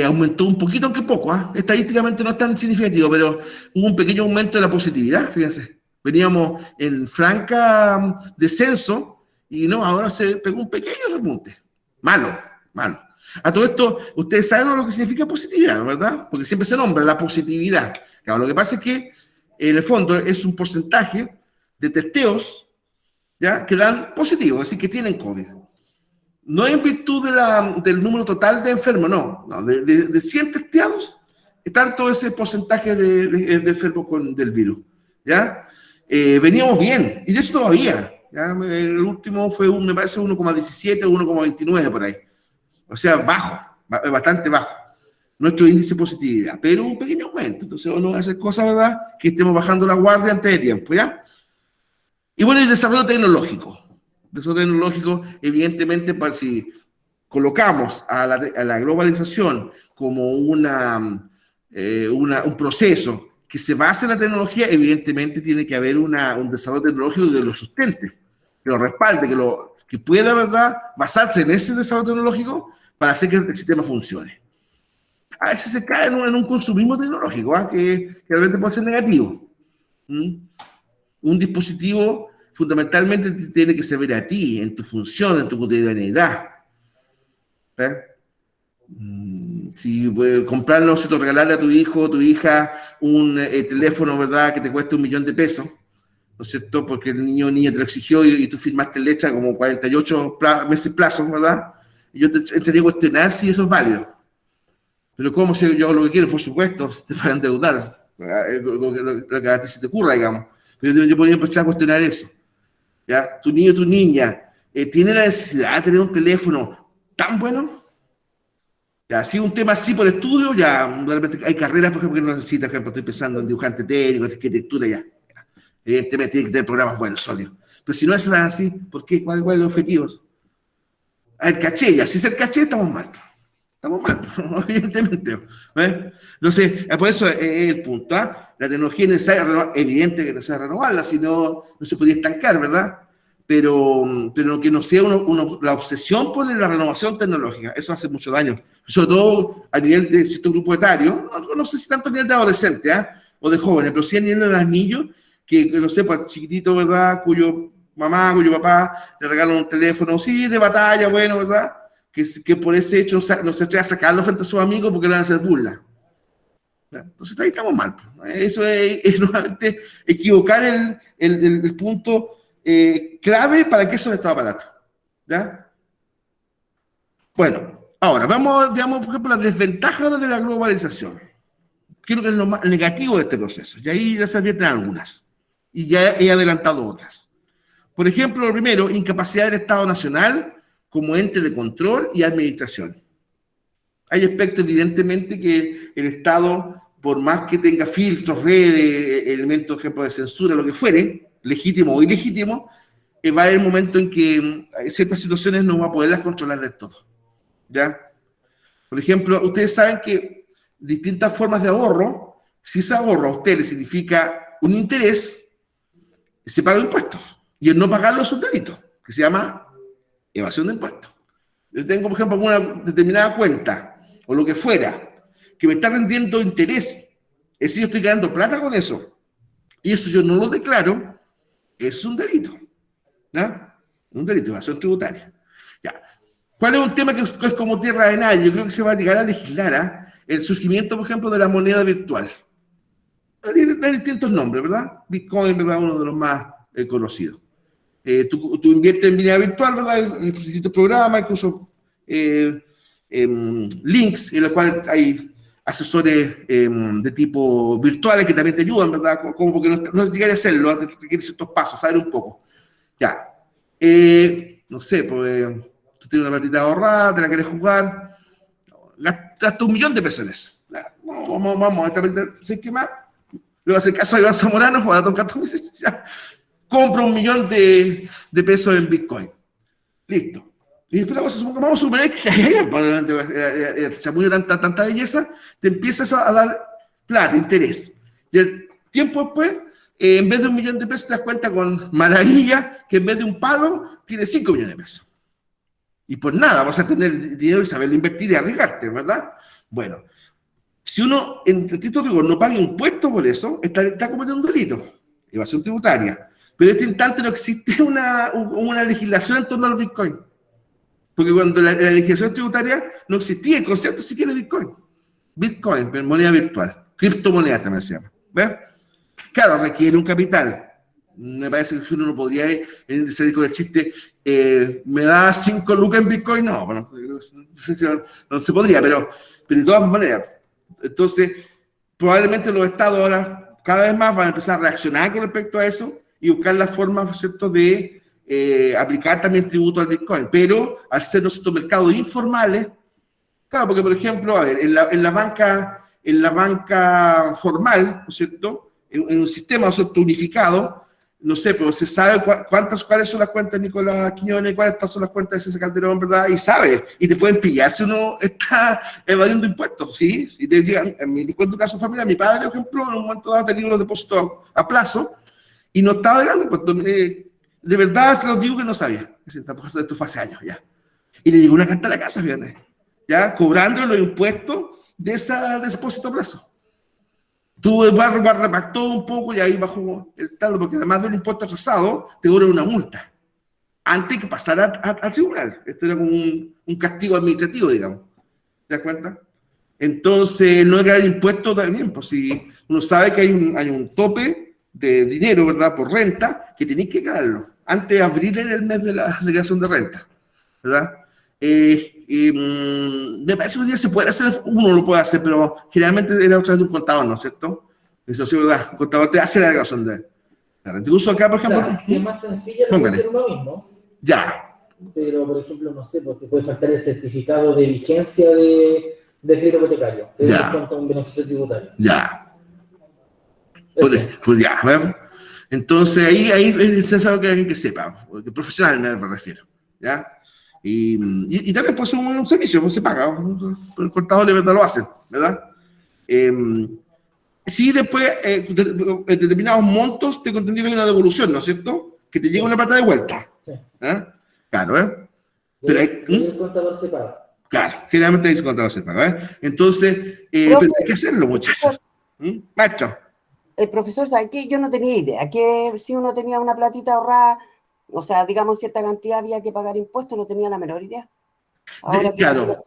Aumentó un poquito, aunque poco, ¿eh? Estadísticamente no es tan significativo, pero hubo un pequeño aumento de la positividad, fíjense. Veníamos en franca descenso y no, ahora se pegó un pequeño repunte. Malo, malo. A todo esto, ustedes saben lo que significa positividad, ¿verdad? Porque siempre se nombra la positividad. Claro, lo que pasa es que, en el fondo, es un porcentaje de testeos, ¿ya?, que dan positivo, es decir, que tienen COVID. No en virtud del número total de enfermos, no. De 100 testeados, tanto ese porcentaje de enfermos del virus, ¿ya? Veníamos bien, y de hecho todavía, ¿ya? El último fue, me parece, 1,17 o 1,29 por ahí. O sea, bajo, bastante bajo, nuestro índice de positividad, pero un pequeño aumento. Entonces, no va a hacer cosas, ¿verdad?, que estemos bajando la guardia antes de tiempo, ¿ya? Y bueno, el desarrollo tecnológico. Desarrollo tecnológico, evidentemente, si colocamos a la globalización como un proceso que se basa en la tecnología, evidentemente tiene que haber un desarrollo tecnológico que lo sustente, que lo respalde, que pueda, ¿verdad?, basarse en ese desarrollo tecnológico para hacer que el sistema funcione. A veces se cae en un consumismo tecnológico, ¿eh?, que realmente puede ser negativo. Un dispositivo fundamentalmente te tiene que servir a ti, en tu función, en tu cotidianidad. Si comprarlo, si te regalarle a tu hijo o tu hija un teléfono, ¿verdad?, que te cueste $1.000.000, ¿no es cierto?, porque el niño o niña te lo exigió y tú firmaste letra como 48 meses plazo, ¿verdad? Y yo te entraría a cuestionar si eso es válido. Pero ¿cómo? Si yo hago lo que quiero, por supuesto, si te van a endeudar, lo que a ti se te ocurra, digamos. Pero yo podría empezar a cuestionar eso. ¿Ya? Tu niño o tu niña tiene la necesidad de tener un teléfono tan bueno. Ya, si un tema así por estudio, ya realmente hay carreras, por ejemplo, que no necesitas. Por ejemplo, estoy pensando en dibujante técnico, arquitectura, ya. Evidentemente tiene que tener programas buenos, sólidos. Pero si no es así, ¿por qué? ¿Cuáles son los objetivos? El caché, ya. Si es el caché, estamos mal. Estamos mal, evidentemente. Entonces, por eso es el punto. La tecnología es necesaria, evidente que no sea renovarla, si no, no se podría estancar, ¿verdad? Pero que no sea la obsesión por la renovación tecnológica. Eso hace mucho daño. Sobre todo a nivel de cierto grupo etario. No sé si tanto a nivel de adolescentes, o de jóvenes, pero sí a nivel de los niños, que no sé, pues chiquitito, ¿verdad?, cuyo mamá, cuyo papá le regalan un teléfono, sí, de batalla, bueno, ¿verdad?, que por ese hecho no se atreve a sacarlo frente a sus amigos porque le van a hacer burla. Entonces ahí estamos mal. Eso es nuevamente equivocar el punto clave para que eso no estaba barato. ¿Ya? Bueno, ahora veamos, por ejemplo, las desventajas de la globalización. Creo que es lo más negativo de este proceso. Y ahí ya se advierten algunas. Y ya he adelantado otras. Por ejemplo, lo primero, incapacidad del Estado Nacional como ente de control y administración. Hay aspectos, evidentemente, que el Estado, por más que tenga filtros, redes, elementos, ejemplo, de censura, lo que fuere, legítimo o ilegítimo, va a haber un momento en que ciertas situaciones no va a poderlas controlar del todo. ¿Ya? Por ejemplo, ustedes saben que distintas formas de ahorro, si ese ahorro a usted le significa un interés, se paga impuestos. Y el no pagarlo es un delito, que se llama evasión de impuestos. Yo tengo, por ejemplo, alguna determinada cuenta, o lo que fuera, que me está rendiendo interés. Es decir, yo estoy ganando plata con eso. Y eso yo no lo declaro, es un delito. ¿Ya? Un delito, evasión tributaria. Ya. ¿Cuál es un tema que es como tierra de nadie? Yo creo que se va a llegar a legislar, el surgimiento, por ejemplo, de la moneda virtual. Hay distintos nombres, ¿verdad? Bitcoin, ¿verdad?, uno de los más conocidos. Tú inviertes en moneda virtual, ¿verdad? En distintos programas, incluso links en los cuales hay asesores de tipo virtuales que también te ayudan, ¿verdad? Como porque no llegar a hacerlo, requiere ciertos pasos, saber un poco. Ya. No sé, pues tú tienes una platita ahorrada, te la quieres jugar, gastaste $1.000.000 en eso. Vamos, esta platita, ¿sabes qué más? Le voy a hacer caso a Iván Zamorano, para tocar todo, ya. Compra $1.000.000 en Bitcoin. Listo. Y después la cosa, vamos a suponer que el chamullo de tanta belleza, te empieza a dar plata, interés. Y el tiempo después, en vez de 1 millón de pesos te das cuenta con maravilla que en vez de un palo tiene 5 millones de pesos. Y por nada vas a tener dinero y saberlo invertir y arriesgarte, ¿verdad? Bueno, si uno en estricto rigor no paga impuestos por eso, está cometiendo un delito, evasión tributaria. Pero en este instante no existe una legislación en torno al Bitcoin. Porque cuando la legislación tributaria no existía el concepto siquiera de Bitcoin. Bitcoin, moneda virtual, criptomoneda también se llama. ¿Ves? Claro, requiere un capital. Me parece que uno no podría se dijo el chiste, ¿me da 5 lucas en Bitcoin? No, bueno, no se podría, pero de todas maneras. Entonces, probablemente los estados ahora cada vez más van a empezar a reaccionar con respecto a eso y buscar la forma, ¿cierto?, de aplicar también tributo al Bitcoin. Pero al ser nosotros mercados informales, claro, porque por ejemplo, a ver, en la banca formal, ¿no es cierto?, en un sistema, ¿no es cierto?, unificado, no sé, pero se sabe cuáles son las cuentas de Nicolás Quiñones, cuáles son las cuentas de César Calderón, ¿verdad? Y sabe, y te pueden pillar si uno está evadiendo impuestos, ¿sí? Si te digan, en mi caso familiar, mi padre, por ejemplo, en un momento dado tenía los depósitos a plazo y no estaba pagando impuestos. De verdad, se los digo que no sabía. Esto fue hace años, ya. Y le llegó una carta a la casa, fíjate, ya, cobrando los impuestos de ese depósito a plazo. Tuvo el barro repactó un poco y ahí bajó el taldo, porque además del impuesto atrasado, te cobran una multa antes que pasar al tribunal. Esto era como un castigo administrativo, digamos. ¿Te das cuenta? Entonces, no era el impuesto también, pues si uno sabe que hay un tope de dinero, ¿verdad?, por renta, que tenéis que pagarlo antes de abril en el mes de la declaración de renta, ¿verdad? Me parece que hoy día se puede hacer, uno lo puede hacer, pero generalmente era a través de un contador, ¿no es cierto? Eso sí, ¿verdad? El contador te hace la declaración de renta. Incluso acá, por ejemplo... Claro, si es más sencilla, lo puede hacer uno mismo. Ya. Pero, por ejemplo, no sé, porque puede faltar el certificado de vigencia de crédito hipotecario, que descuenta un beneficio tributario. Ya. Pues ya, ¿ver? Entonces, ahí es necesario que alguien que sepa, que profesional me refiero, ¿ya? Y también puede ser un servicio, pues se paga, el contador de verdad lo hacen, ¿verdad? Sí, después, determinados montos, te contendría una devolución, ¿no es cierto? Que te llega una plata de vuelta. Sí. Claro, ¿eh? Pero el contador se paga. Claro, generalmente el contador se paga, ¿eh? Entonces, pero hay que hacerlo, muchachos. Maestro. El profesor, ¿sabe qué? Yo no tenía idea, que si uno tenía una platita ahorrada, o sea, digamos cierta cantidad había que pagar impuestos, no tenía la menor idea. Ahora, claro,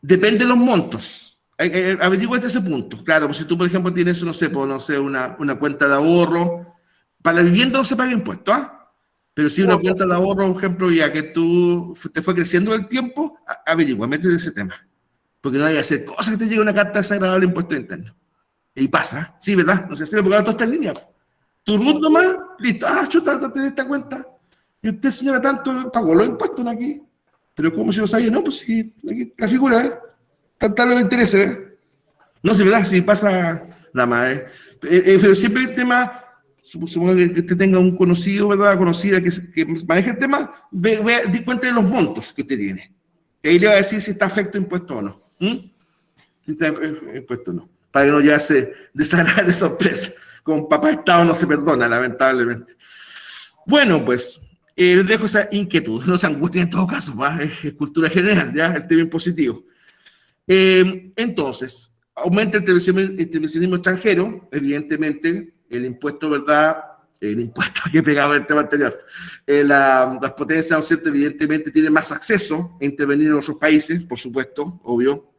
depende de los montos. Averigüe ese punto. Claro, pues si tú, por ejemplo, tienes, no sé, una cuenta de ahorro, para la vivienda no se paga impuesto, ¿ah? Pero si una cuenta de ahorro, por ejemplo, ya que tú te fue creciendo el tiempo, averigua, métete en ese tema. Porque no hay que hacer cosas que te llegue una carta desagradable de impuesto interno. Y pasa, sí, ¿verdad? No sé si porque ahora todo está en línea. Tu RUT nomás, listo. Chuta, te esta cuenta. Y usted, señora, tanto pagó los impuestos aquí. Pero como si no sabía, no, pues sí, aquí la figura, ¿eh? Tanto no le interesa, ¿eh? No sé, ¿verdad? Si pasa nada más, ¿eh? Pero siempre el tema, supongo que usted tenga un conocido, ¿verdad? Conocida que maneje el tema, di cuenta de los montos que usted tiene. Y ahí le va a decir si está afecto a impuesto o no. Si está impuesto o no. Para que no llevarse desagradable sorpresa. Con papá Estado no se perdona, lamentablemente. Bueno, pues, les dejo esa inquietud. No se angustien en todo caso, es cultura general, ya, el tema impositivo. Entonces, aumenta el intervencionismo extranjero, evidentemente, el impuesto, ¿verdad? El impuesto que pegaba el tema anterior. Las potencias, ¿no es cierto?, evidentemente tienen más acceso a intervenir en otros países, por supuesto, obvio.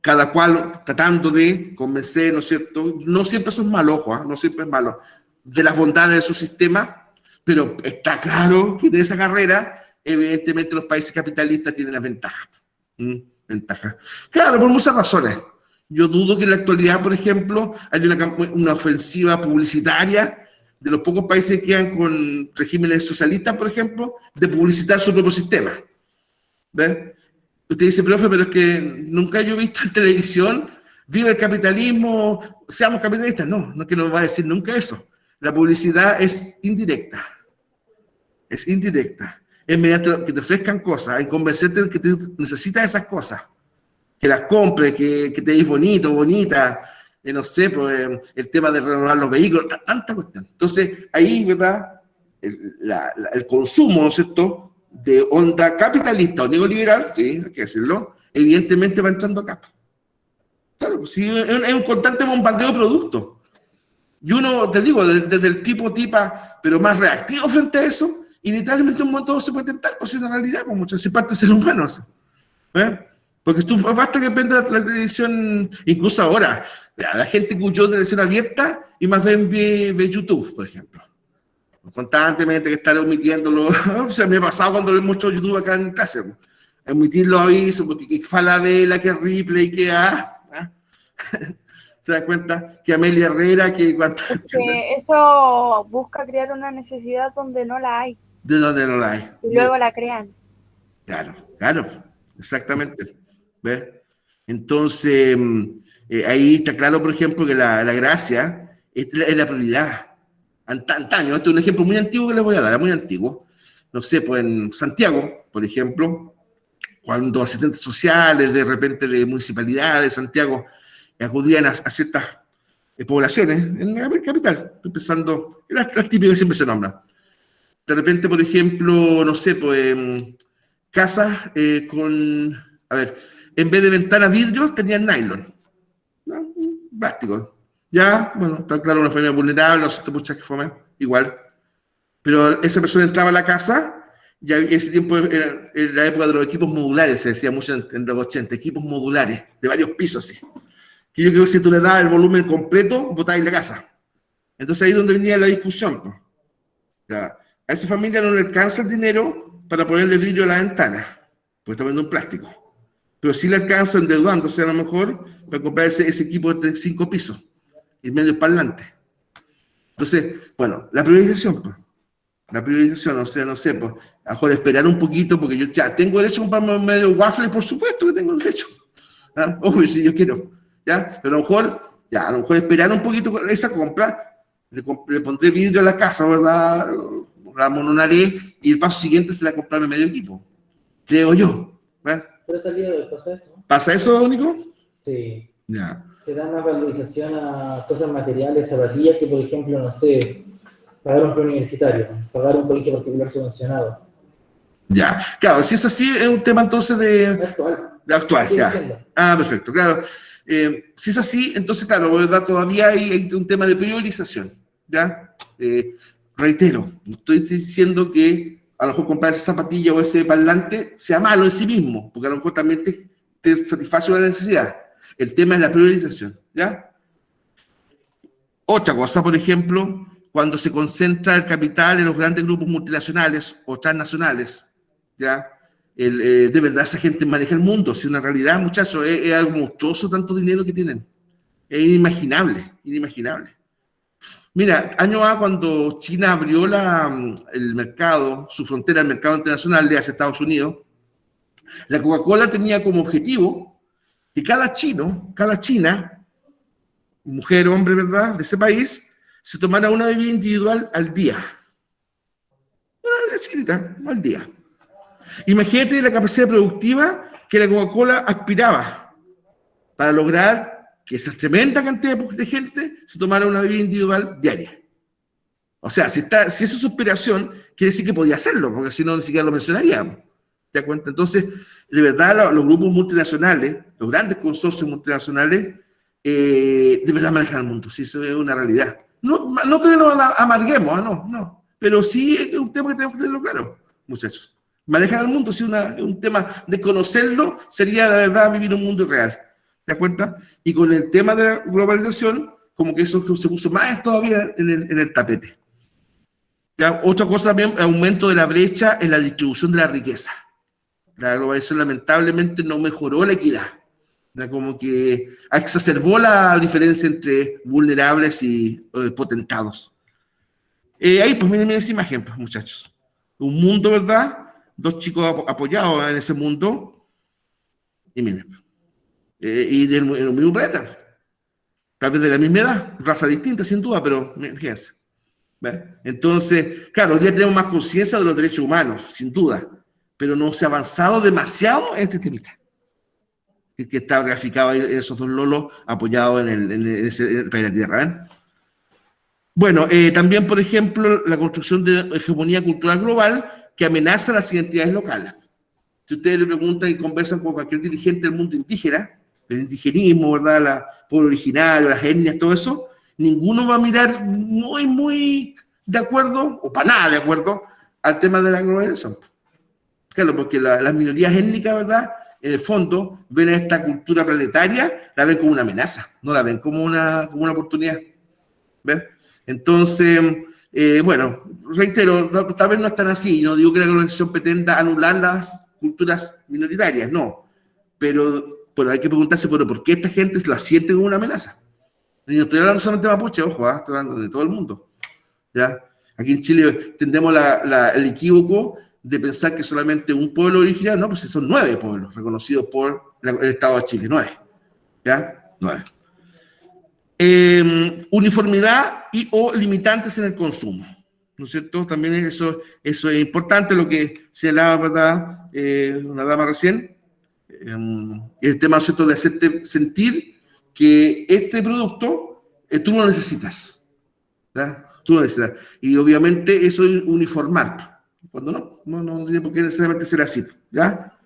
Cada cual tratando de convencer, ¿no es cierto? No siempre eso es malo, ojo, no siempre es malo, de las bondades de su sistema, pero está claro que en esa carrera, evidentemente los países capitalistas tienen las ventajas. Ventajas. Claro, por muchas razones. Yo dudo que en la actualidad, por ejemplo, hay una ofensiva publicitaria de los pocos países que quedan con regímenes socialistas, por ejemplo, de publicitar su propio sistema. ¿Ven? Usted dice, profe, pero es que nunca yo he visto en televisión, viva el capitalismo, seamos capitalistas. No, no es que no va a decir nunca eso. La publicidad es indirecta. Es indirecta. Es mediante que te ofrezcan cosas, en convencerte de que te necesitas esas cosas. Que las compres, que te veas bonito, bonita, no sé, pues, el tema de renovar los vehículos, tanta cuestión. Entonces, ahí, ¿verdad? El consumo, ¿no es cierto?, de onda capitalista o neoliberal, sí, hay que decirlo, evidentemente va entrando acá. Claro, pues sí, es un constante bombardeo de productos. Y uno, te digo, desde el tipa, pero más reactivo frente a eso, inevitablemente un momento se puede tentar, pues es una realidad, pues muchas veces parte del ser humano. ¿Eh? Porque tú, basta que prenda la televisión, incluso ahora, la gente escuchó televisión abierta y más bien ve YouTube, por ejemplo. Constantemente que estar omitiéndolo. O sea, me ha pasado cuando lo mucho YouTube acá en clase. Omitir los avisos, porque que Falabella, que Ripley, que ¿se dan cuenta? Que Amelia Herrera, que cuántas. Que eso busca crear una necesidad donde no la hay. De donde no la hay. Y luego la crean. Claro, exactamente. ¿Ves? Entonces, ahí está claro, por ejemplo, que la gracia es la prioridad. Antaño, este es un ejemplo muy antiguo que les voy a dar, muy antiguo. No sé, pues en Santiago, por ejemplo, cuando asistentes sociales de repente de municipalidades de Santiago acudían a ciertas poblaciones en la capital, empezando, las típicas que siempre se nombran. De repente, por ejemplo, no sé, pues casas con, a ver, en vez de ventanas vidrios tenían nylon, ¿no? Plástico. Ya, bueno, está claro, una familia vulnerable, no sé, muchas que fome, igual. Pero esa persona entraba a la casa, ya en ese tiempo era la época de los equipos modulares, se decía mucho en los 80, equipos modulares, de varios pisos, así. Que yo creo que si tú le dabas el volumen completo, botabas la casa. Entonces ahí es donde venía la discusión, pues. Ya, a esa familia no le alcanza el dinero para ponerle vidrio a la ventana, porque está vendiendo un plástico. Pero sí le alcanza endeudándose a lo mejor para comprar ese equipo de 5 pisos y medio parlante. Entonces, bueno, la priorización, pues. La priorización, o sea, no sé, pues, a lo mejor esperar un poquito, porque yo ya tengo derecho a comprarme un medio waffle, por supuesto que tengo derecho. Obvio, si yo quiero, ¿ya? Pero a lo mejor esperar un poquito con esa compra, le pondré vidrio a la casa, ¿verdad? La mononaré, y el paso siguiente será comprarme medio equipo. Creo yo. ¿Ves? Pero hasta el día de hoy pasa eso. ¿Pasa eso, Nico? Sí. Ya. Se da más valorización a cosas materiales, zapatillas, que por ejemplo, no sé, pagar un preuniversitario, pagar un colegio particular subvencionado. Ya. Claro, si es así, es un tema entonces Actual. Ya. Perfecto, claro. Si es así, entonces, claro, ¿verdad? Todavía hay un tema de priorización, ¿ya? Reitero, no estoy diciendo que a lo mejor comprar esa zapatilla o ese parlante sea malo en sí mismo, porque a lo mejor también te satisface una necesidad. El tema es la priorización, ¿ya? Otra cosa, por ejemplo, cuando se concentra el capital en los grandes grupos multinacionales o transnacionales, ¿ya? De verdad esa gente maneja el mundo, si una realidad, muchachos, es algo monstruoso tanto dinero que tienen. Es inimaginable. Mira, año A, cuando China abrió el mercado, su frontera al mercado internacional de hacia Estados Unidos, la Coca-Cola tenía como objetivo que cada china, mujer, hombre, ¿verdad?, de ese país, se tomara una bebida individual al día. Una bebida chiquitita, al día. Imagínate la capacidad productiva que la Coca-Cola aspiraba para lograr que esa tremenda cantidad de gente se tomara una bebida individual diaria. O sea, si eso es su aspiración, quiere decir que podía hacerlo, porque si no, ni siquiera lo mencionaríamos. ¿Te das cuenta? Entonces, de verdad, los grupos multinacionales, los grandes consorcios multinacionales, de verdad manejan el mundo. Sí, eso es una realidad. No que nos amarguemos, no. Pero sí es un tema que tenemos que tenerlo claro, muchachos. Manejar el mundo, si un tema de conocerlo, sería la verdad vivir un mundo real. ¿Te das cuenta? Y con el tema de la globalización, como que eso se puso más todavía en el tapete. ¿Ya? Otra cosa también, el aumento de la brecha en la distribución de la riqueza. La globalización lamentablemente no mejoró la equidad. ¿Ya? Como que exacerbó la diferencia entre vulnerables y potentados. Ahí, pues miren esa imagen, pues, muchachos. Un mundo, ¿verdad? 2 chicos apoyados en ese mundo. Y miren. Y del mismo planeta. Tal vez de la misma edad. Raza distinta, sin duda, pero fíjense. ¿Ve? Entonces, claro, hoy día tenemos más conciencia de los derechos humanos, sin duda. Pero no se ha avanzado demasiado en este temita. que está graficado ahí, esos dos lolos apoyados en el planeta Tierra. ¿Ven? Bueno, también, por ejemplo, la construcción de hegemonía cultural global que amenaza las identidades locales. Si ustedes le preguntan y conversan con cualquier dirigente del mundo indígena, del indigenismo, ¿verdad? La pueblo originario, las etnias, todo eso, ninguno va a mirar muy de acuerdo, o para nada de acuerdo, al tema de la globalización. Claro, porque las minorías étnicas, ¿verdad? En el fondo, ven a esta cultura planetaria, la ven como una amenaza, no la ven como una oportunidad. ¿Ven? Entonces, bueno, reitero, tal vez no es tan así, no digo que la globalización pretenda anular las culturas minoritarias, no, pero bueno, hay que preguntarse, bueno, ¿por qué esta gente la siente como una amenaza? Y no estoy hablando solamente de mapuche, ojo, estoy hablando de todo el mundo, ¿ya? Aquí en Chile tendemos el equívoco de pensar que solamente un pueblo originario, no, pues son 9 pueblos reconocidos por el Estado de Chile, 9, ¿ya? 9. Uniformidad y o limitantes en el consumo, ¿no es cierto? También eso es importante, lo que señalaba, ¿verdad? Una dama recién, el tema, ¿cierto?, de hacerte sentir que este producto tú lo necesitas, ¿verdad? Tú lo necesitas. Y obviamente eso es uniformar, cuando no tiene por qué necesariamente ser así, ¿ya?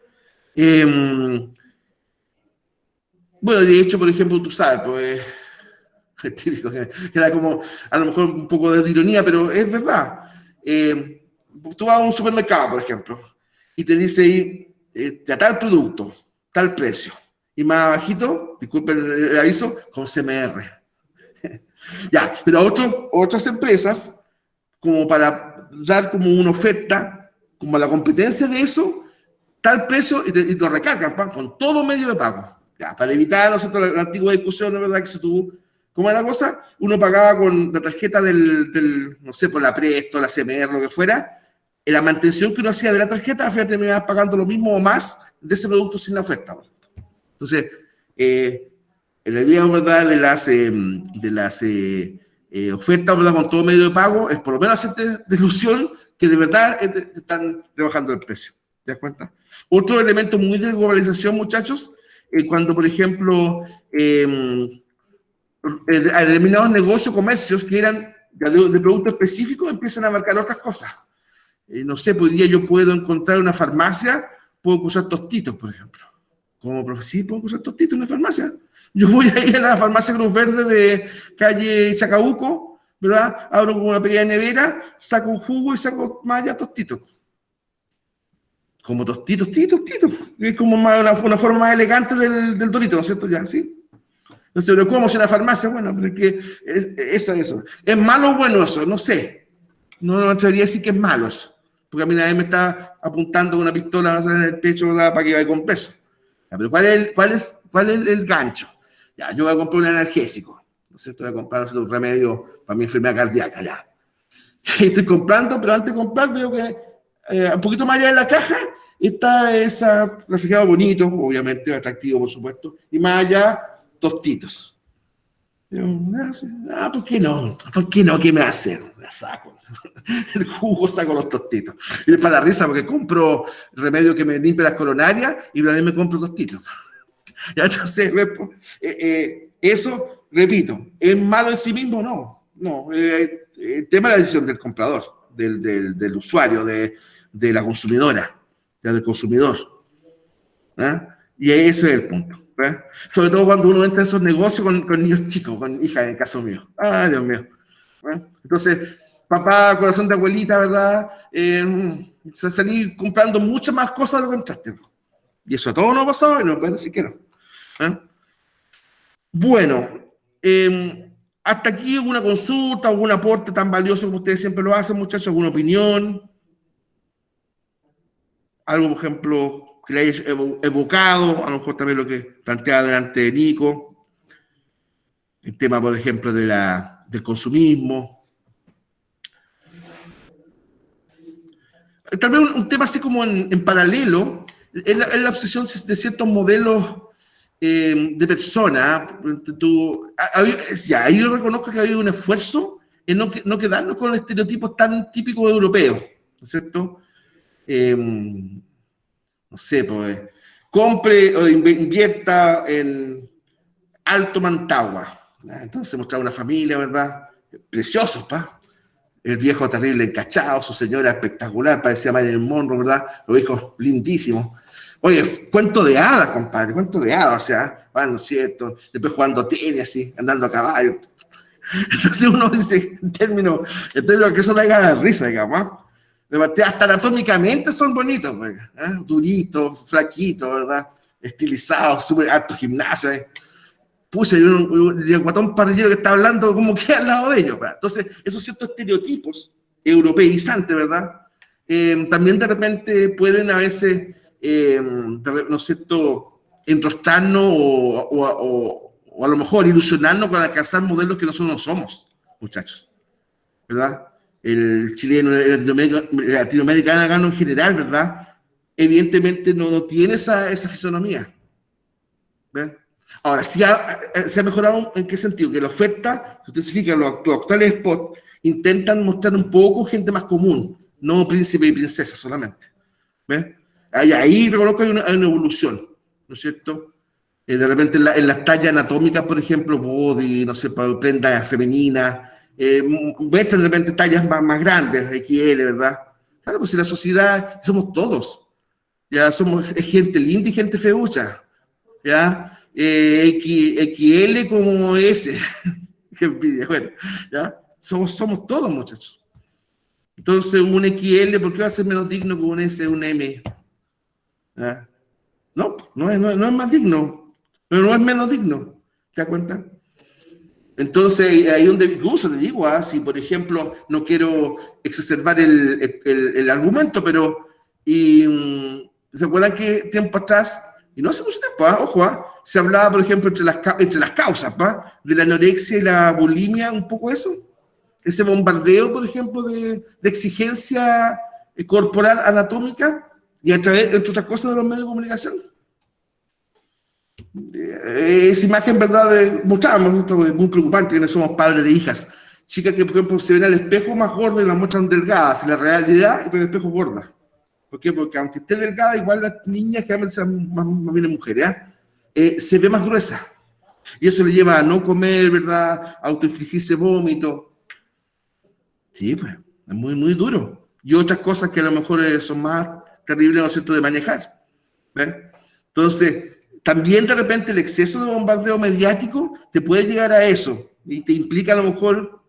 Bueno, de hecho, por ejemplo, tú sabes, pues, es típico, era como, a lo mejor un poco de ironía, pero es verdad. Tú vas a un supermercado, por ejemplo, y te dice ahí, tal producto, tal precio, y más abajito, disculpen el aviso, con CMR. Ya, pero otras empresas, como para dar como una oferta, como la competencia de eso, tal precio, y lo recargan, con todo medio de pago. Ya, para evitar, ¿no sé, la antigua discusión, ¿no es verdad? Que si tú, ¿cómo era la cosa? Uno pagaba con la tarjeta del no sé, por la Presto, la CMR, lo que fuera, en la mantención que uno hacía de la tarjeta, al final terminaba pagando lo mismo o más de ese producto sin la oferta. Entonces, la idea, ¿verdad?, de las ofertas, ¿verdad?, con todo medio de pago, es por lo menos hacerte ilusión que de verdad te están rebajando el precio. ¿Te das cuenta? Otro elemento muy de globalización, muchachos, cuando, por ejemplo, determinados negocios, comercios que eran de productos específicos empiezan a marcar otras cosas. No sé, hoy día yo puedo encontrar una farmacia, puedo usar tostitos, por ejemplo. Como sí, puedo usar tostitos en una farmacia. Yo voy a ir a la farmacia Cruz Verde de calle Chacabuco, ¿verdad? Abro una pequeña nevera, saco un jugo y saco más allá tostitos. Como tostitos. Es como una forma más elegante del dorito, ¿no es cierto? Ya, ¿sí? Entonces, ¿pero cómo es una farmacia? Bueno, pero es que eso. ¿Es malo o bueno eso? No sé. No atrevería a decir que es malo eso. Porque a mí nadie me está apuntando con una pistola en el pecho, ¿verdad?, para que vaya con peso. Ya, pero ¿cuál es el gancho? Ya, yo voy a comprar un analgésico. ¿No es cierto? Voy a comprar, ¿no es cierto?, un remedio para mi enfermedad cardíaca, ya. Y estoy comprando, pero antes de comprar veo que un poquito más allá de la caja está esa refrigerado bonito, obviamente, atractivo, por supuesto, y más allá, tostitos. ¿Por qué no? ¿Por qué no? ¿Qué me hace? La saco. El jugo, saco los tostitos. Y es para la risa porque compro remedio que me limpia las coronarias y también me compro tostitos. Ya, entonces, eso, repito, ¿es malo en sí mismo? No. El tema de la decisión del comprador, del usuario, de la consumidora, del consumidor. Y ese es el punto. Sobre todo cuando uno entra en esos negocios con niños chicos, con hijas en el caso mío. ¡Ay, Dios mío! Entonces, papá, corazón de abuelita, ¿verdad? Salí comprando muchas más cosas de lo que entraste. Y eso a todos nos ha pasado y no puedes decir que no. Bueno, hasta aquí alguna consulta, algún aporte tan valioso como ustedes siempre lo hacen, muchachos, alguna opinión, algo, por ejemplo, que le hayas evocado, a lo mejor también lo que planteaba delante de Nico, el tema, por ejemplo, del consumismo. Tal vez un tema así como en paralelo, es la obsesión de ciertos modelos de personas. Ahí yo reconozco que ha habido un esfuerzo en no quedarnos con estereotipos tan típicos europeos, ¿no es cierto? No sé, pues, compre o invierta en Alto Mantagua. Entonces mostraba una familia, ¿verdad? Preciosos, pa. El viejo terrible encachado, su señora espectacular, parecía Marilyn Monroe, ¿verdad? Los hijos lindísimos. Oye, cuento de hadas, compadre, cuento de hadas, o sea, bueno, ¿no es cierto? Después jugando tenis, así, andando a caballo. Entonces uno dice, en términos que eso da ganas de risa, digamos, ¿eh? De partida, hasta anatómicamente son bonitos, pues, ¿eh? Duritos, flaquitos, ¿verdad? Estilizados, súper alto gimnasio, ¿eh? Pucha, y el guatón parrillero que está hablando, como que al lado de ellos, ¿verdad? Entonces, esos ciertos estereotipos europeizantes, ¿verdad? También de repente pueden a veces, ¿no es cierto?, enrostrarnos o a lo mejor ilusionarnos con alcanzar modelos que nosotros no somos, muchachos, ¿verdad? El chileno, el latinoamericano en general, ¿verdad? Evidentemente no tiene esa fisonomía, ¿ven? Ahora, se ha mejorado en qué sentido, que la oferta, si ustedes se fijan, los actuales spots intentan mostrar un poco gente más común, no príncipe y princesa solamente. ¿Ves? Ahí reconozco que hay una evolución, ¿no es cierto? De repente en las tallas anatómicas, por ejemplo, body, no sé, prendas femeninas, muestran de repente tallas más grandes, XL, ¿verdad? Claro, pues en la sociedad somos todos, ya somos gente linda y gente feucha, ¿ya? XL como S. Qué envidia, bueno, ¿ya? Somos todos, muchachos. Entonces, un XL, ¿por qué va a ser menos digno que un S, un M? ¿Ya? No es más digno, pero no es menos digno. ¿Te das cuenta? Entonces, ahí donde incluso te digo, si por ejemplo, no quiero exacerbar el argumento, pero ¿se acuerdan que tiempo atrás, y no hace mucho tiempo, ojo, se hablaba, por ejemplo, entre las causas, de la anorexia y la bulimia, un poco eso? Ese bombardeo, por ejemplo, de exigencia corporal anatómica, y a través, entre otras cosas, de los medios de comunicación. Esa imagen, ¿verdad? Mostrábamos esto, es muy preocupante, que somos padres de hijas. Chicas que, por ejemplo, se ven al espejo más gordas y las muestran delgadas, y la realidad es que el espejo gorda. ¿Por qué? Porque aunque esté delgada, igual las niñas que sean más bien mujeres, se ve más gruesa. Y eso le lleva a no comer, ¿verdad? A autoinfligirse vómito. Sí, pues, es muy duro. Y otras cosas que a lo mejor son más terribles, ¿no es cierto?, de manejar. ¿Ves? Entonces, también de repente el exceso de bombardeo mediático te puede llegar a eso. Y te implica a lo mejor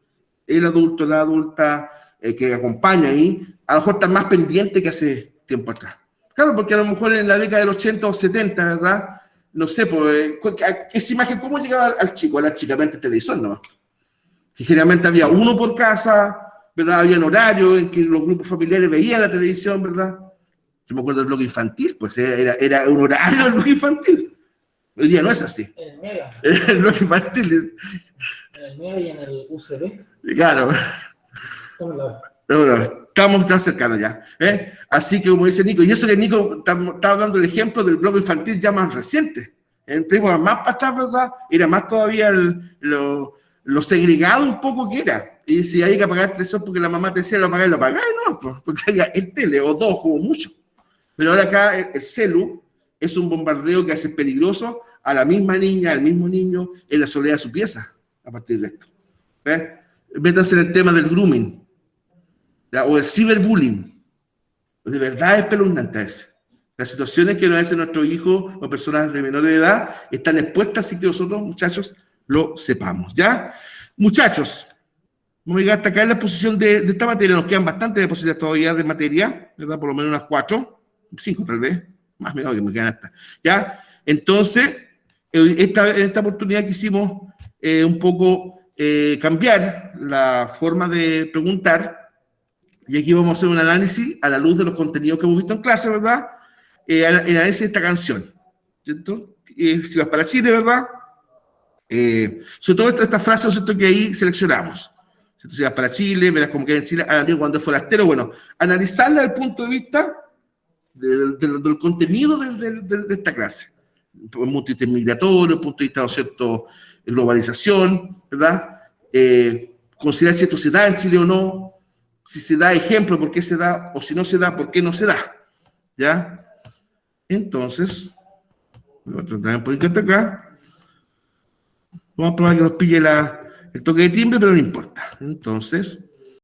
el adulto, la adulta que acompaña ahí, a lo mejor está más pendiente que hace tiempo atrás. Claro, porque a lo mejor en la década del 80 o 70, ¿verdad? No sé, pues, esa imagen, ¿cómo llegaba al chico? A la chica, mente televisor, ¿no? Que generalmente había uno por casa, ¿verdad? Había un horario en que los grupos familiares veían la televisión, ¿verdad? Yo me acuerdo del bloque infantil, pues era un horario del bloque infantil. Hoy día no es así. En el Mega. El bloque infantil. En el Mega y en el UCB. Claro. Estamos tan cercanos ya. Así que, como dice Nico, y eso que Nico está hablando del ejemplo del bloque infantil ya más reciente. En tiempos más para atrás, ¿verdad? Era más todavía lo segregado un poco que era. Y si hay que apagar televisor porque la mamá te decía lo apagáis, no, porque había el tele o dos como mucho. Pero ahora acá el celu es un bombardeo que hace peligroso a la misma niña, al mismo niño, en la soledad de su pieza, a partir de esto. Métanse en el tema del grooming, ¿ya? O el ciberbullying. De verdad es espeluznante ese. Las situaciones que nos hacen nuestros hijos o personas de menor de edad están expuestas sin que nosotros, muchachos, lo sepamos, ¿ya? Muchachos, vamos a llegar hasta acá en la exposición de esta materia. Nos quedan bastantes diapositivas todavía de materia, ¿verdad? Por lo menos unas 4, 5 tal vez, más o menos que me quedan hasta, ¿ya? Entonces, en esta oportunidad quisimos un poco cambiar la forma de preguntar, y aquí vamos a hacer un análisis a la luz de los contenidos que hemos visto en clase, ¿verdad? El análisis de esta canción, ¿cierto? Si vas para Chile, ¿verdad? Sobre todo esta frase, ¿cierto?, que ahí seleccionamos. Si vas para Chile, verás como que en Chile, al amigo cuando es forastero, bueno, analizarla desde el punto de vista del contenido de esta clase. El punto de vista migratorio, el punto de vista, ¿no es cierto?, globalización, ¿verdad? Considerar si esto se da en Chile o no, si se da ejemplo, por qué se da, o si no se da, por qué no se da, ¿ya? Entonces, Nosotros también por hasta acá. Vamos a probar que nos pille el toque de timbre, pero no importa. Entonces,